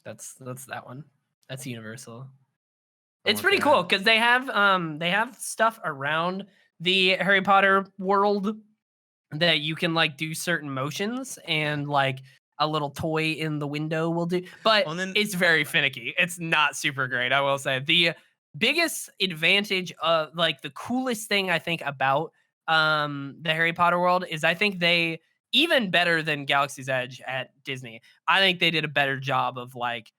that's that one. That's universal. I It's want pretty that. cool because they have stuff around the Harry Potter world that you can like do certain motions, Yeah. and like a little toy in the window will do, but Well, and then it's very finicky. It's not super great, I will say. The biggest advantage of like the coolest thing I think about the Harry Potter world is I think they, even better than Galaxy's Edge at Disney, I think they did a better job of like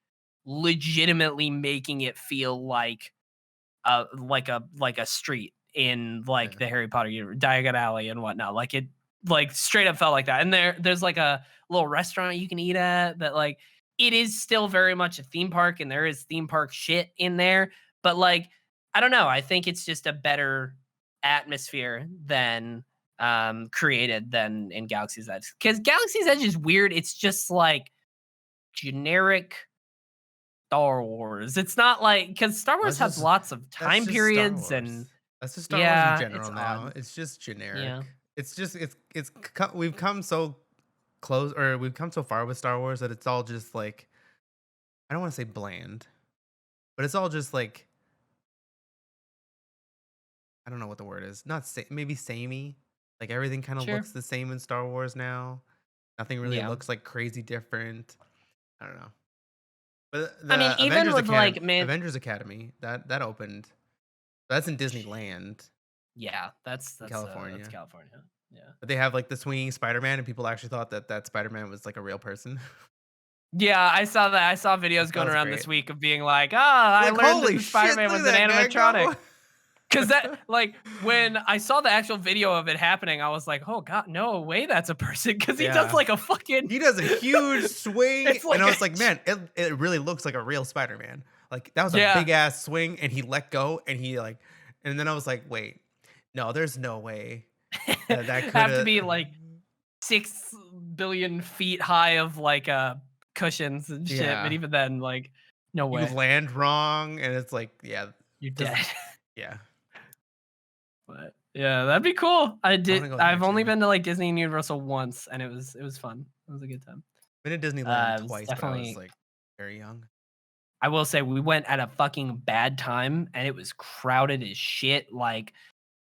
legitimately making it feel like a street in like yeah. the Harry Potter universe, Diagon Alley and whatnot. Like it like straight up felt like that. And there's like a little restaurant you can eat at that like it is still very much a theme park, and there is theme park shit in there. But like I don't know, I think it's just a better atmosphere than created than in Galaxy's Edge. Because Galaxy's Edge is weird. It's just like generic Star Wars. It's not like because Star Well, Wars has lots of that's time just Star periods Wars. and That's just Star Wars in yeah, it's general now. odd. It's just Yeah, generic. It's just we've come so close, or we've come so far with Star Wars that it's all just like, I don't want to say bland, but it's all just like, I don't know what the word is. Not maybe samey. Like, everything kind of sure. looks the same in Star Wars now. Nothing really Yeah. looks like crazy different. I don't know. But I mean, the even with like man, Avengers Academy, that opened. That's in Disneyland yeah, in that's California. California. Yeah. But they have like the swinging Spider-Man, and people actually thought that Spider-Man was like a real person. Yeah, I saw that. I saw videos That going was around great. this week of being like, "Ah, I Like, learned that holy the shit, Spider-Man look was at an that guy animatronic." go. Because that, like, when I saw the actual video of it happening, I was like, "Oh God, no way, that's a person!" Because he does Yeah. like a fucking, He does a huge swing, it's and like I a, was like, man, it really looks like a real Spider-Man. Like, that was a yeah, big ass swing, and he let go, and he like And then I was like, "Wait, no, there's no way that that Have to coulda." be like 6 billion feet high of like cushions and shit. But Yeah. even then, like, no You way. land wrong, and it's like, yeah, You're dead. doesn't yeah. But yeah, that'd be cool. I wanna go there I've only too. been to like Disney and Universal once, and it was fun. It was a good time. Been to Disneyland It was twice, but I was, definitely. like, very young. I will say we went at a fucking bad time, and it was crowded as shit. Like,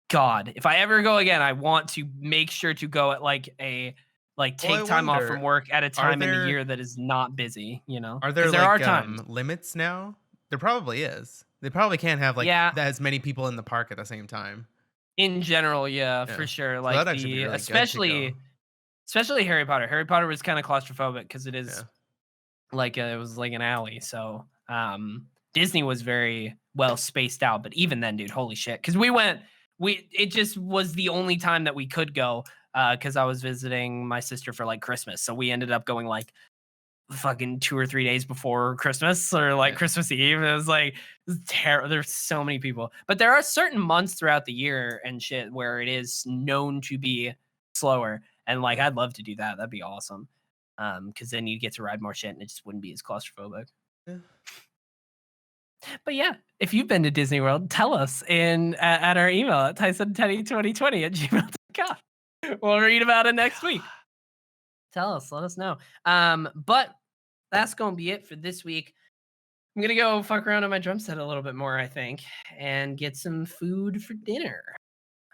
God, if I ever go again, I want to make sure to go at like Well, I take time off from wonder, work at a are time in the there year that is not busy. You know, are because there, there are like, times. limits now? There probably is. They probably can't have, like, Yeah, that as many people in the park at the same time. in general, yeah, for Yeah. sure. So that'd Like actually be the really good to go. especially Harry Potter. Harry Potter was kind of claustrophobic because it Yeah. is like it was like an alley. So Disney was very well spaced out. But even then, dude, holy shit! Because we it just was the only time that we could go because I was visiting my sister for like Christmas. So we ended up going like fucking 2 or 3 days before Christmas or like Yeah. Christmas Eve. It was like terrible. There's so many people, but there are certain months throughout the year and shit where it is known to be slower. And like, I'd love to do that. That'd be awesome. Because then you get to ride more shit and it just wouldn't be as claustrophobic. Yeah. But yeah, if you've been to Disney World, tell us at our email at tysonteddy2020 @gmail.com. We'll read about it next week. Tell us, let us know. But that's gonna be it for this week. I'm gonna go fuck around on my drum set a little bit more, I think, and get some food for dinner.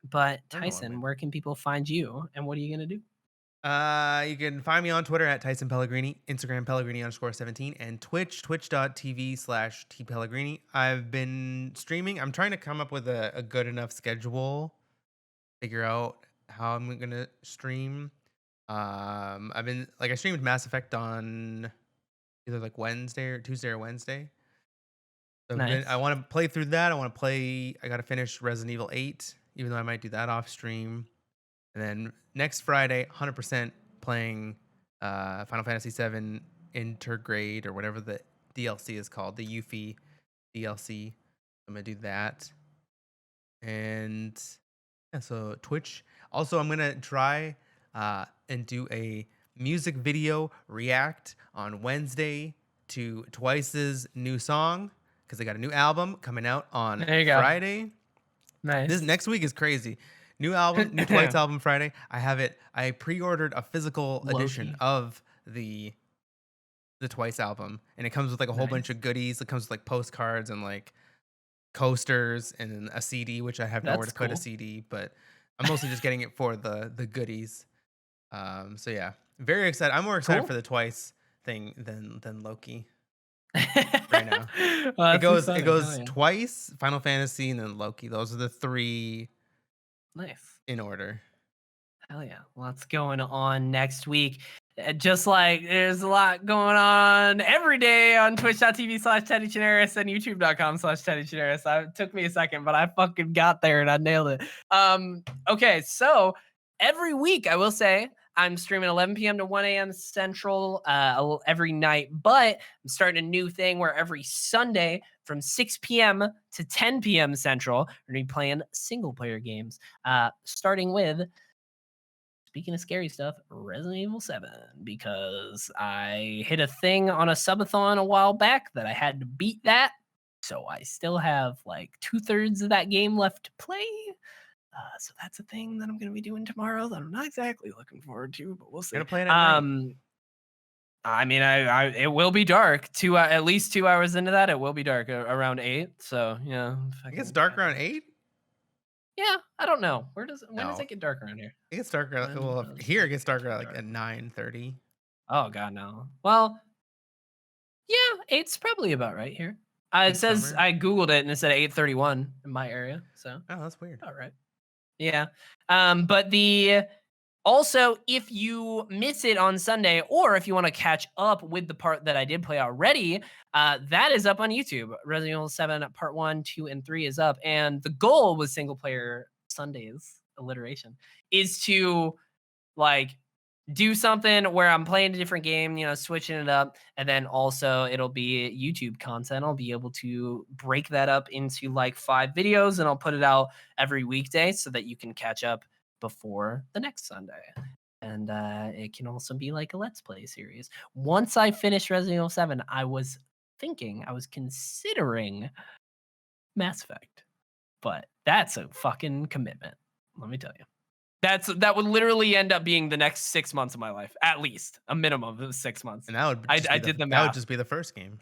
But I know one way. Tyson, where can people find you, and what are you gonna do? You can find me on Twitter at Tyson Pellegrini, Instagram Pellegrini_17, and Twitch, twitch.tv/tpellegrini. I've been streaming. I'm trying to come up with a good enough schedule, figure out how I'm gonna stream. I've been like I streamed Mass Effect on either like Wednesday or Tuesday or Wednesday. So I Nice, want to play through that. I got to finish Resident Evil 8, even though I might do that off stream. And then next Friday, 100% playing Final Fantasy 7 Intergrade or whatever the DLC is called, the Yuffie DLC. I'm gonna do that. And yeah, so Twitch. Also, I'm gonna try and do a music video react on Wednesday to Twice's new song because they got a new album coming out on there you go. Friday. This Nice. next week is crazy. New album, new Twice album Friday. I have it. I pre-ordered a physical edition Loki. of the Twice album, and it comes with like a whole bunch Nice. of goodies. It comes with like postcards and like coasters and a CD, which I have nowhere That's to put a cool. CD, but I'm mostly just getting it for the goodies. So yeah, very excited. I'm more excited for Cool. the Twice thing than Loki right now. Well, It that's goes it exciting. Hell goes yeah. Twice, Final Fantasy, and then Loki. Those are the three Nice. in order. Hell yeah. Lots going on next week. Just like there's a lot going on every day on twitch.tv/Teddy Chinaris and youtube.com/Teddy Chinaris. It took me a second, but I fucking got there and I nailed it. Okay, so every week I will say I'm streaming 11 p.m. to 1 a.m. Central every night, but I'm starting a new thing where every Sunday from 6 p.m. to 10 p.m. Central, we're going to be playing single player games, starting with, speaking of scary stuff, Resident Evil 7, because I hit a thing on a subathon a while back that I had to beat that. So I still have like 2/3 of that game left to play. So that's a thing that I'm going to be doing tomorrow that I'm not exactly looking forward to, but we'll You're see. gonna play it at night. I mean, I it will be dark. At least 2 hours into that, it will be dark around 8. So yeah, It gets fucking dark goddamn. around 8? Yeah, I don't know. When does No. it get dark around here? It gets darker. When Well, does here it it gets darker get like dark? at 9:30. Oh god, no. Well, yeah, 8's probably about right here. It says Midsummer. I googled it and it said 8:31 in my area, so Oh, that's weird. all right. Yeah. But the also, if you miss it on Sunday, or if you want to catch up with the part that I did play already, that is up on YouTube. Resident Evil 7 Part 1, 2, and 3 is up. And the goal with single player Sundays alliteration is to like do something where I'm playing a different game, switching it up, and then also it'll be YouTube content. I'll be able to break that up into like 5 videos, and I'll put it out every weekday so that you can catch up before the next Sunday. And it can also be like a let's play series. Once I finish Resident Evil 7, I was considering Mass Effect, but that's a fucking commitment. Let me tell you. That would literally end up being the next 6 months of my life, at least a minimum of 6 months. And that would just I be the did the that would math. just be the first game.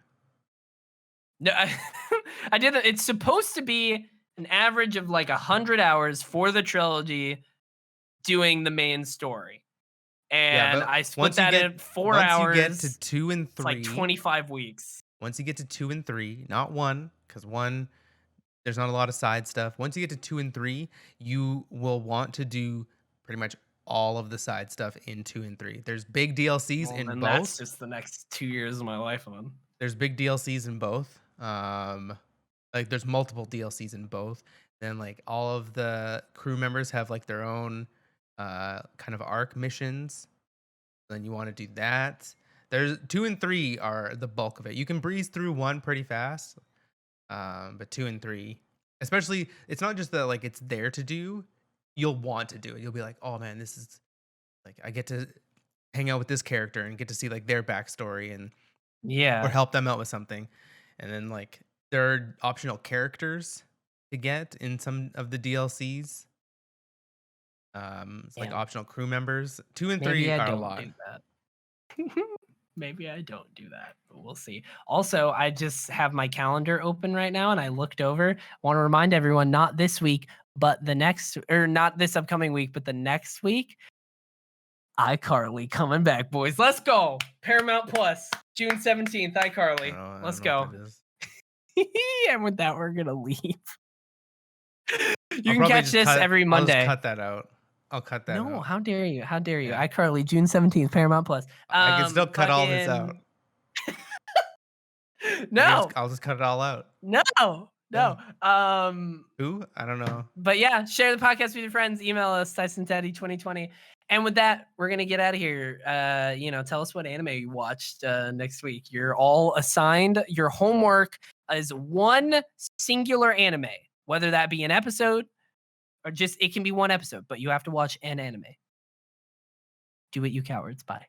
No, I did it's supposed to be an average of like 100 hours for the trilogy doing the main story. Yeah, And but I split that in 4 once you get to hours. 2 and It's like 3, 25 weeks. once you get to 2 and 3, not 1, because 1, there's not a lot of side stuff. Once you get to 2 and 3, you will want to do pretty much all of the side stuff in 2 and 3. There's big DLCs Well, in then that's both. just the next 2 years of my life on. There's big DLCs in both. Like there's multiple DLCs in both. Then like all of the crew members have like their own kind of arc missions. Then you want to do that. There's 2 and 3 are the bulk of it. You can breeze through 1 pretty fast. But 2 and 3, especially, it's not just that like it's there to do. You'll want to do it. You'll be like, oh man, this is like I get to hang out with this character and get to see like their backstory and or Yeah. help them out with something. And then like there are optional characters to get in some of the DLCs. It's like Yeah. optional crew members. 2 and Maybe 3 I are a don't lot. do that. Maybe I don't do that, but we'll see. Also, I just have my calendar open right now and I looked over. Want to remind everyone, not this week, but the next, or not this upcoming week, but the next week, iCarly coming back, boys. Let's go. Paramount Plus, June 17th, iCarly. I Let's don't know what go. that is. And with that, we're going to leave. You I'll can probably catch just this cut every I'll just Monday. cut that out. I'll cut that No, out. how dare you? How dare you? Yeah. iCarly, June 17th, Paramount Plus. I can still cut all this out. Fucking no, I'll just cut it all out. no, Yeah. no. Who? I don't know. But yeah, share the podcast with your friends. Email us, TysonTeddy2020. And with that, we're gonna get out of here. Tell us what anime you watched next week. You're all assigned. Your homework is one singular anime, whether that be an episode or just it can be one episode, but you have to watch an anime. Do it, you cowards. Bye.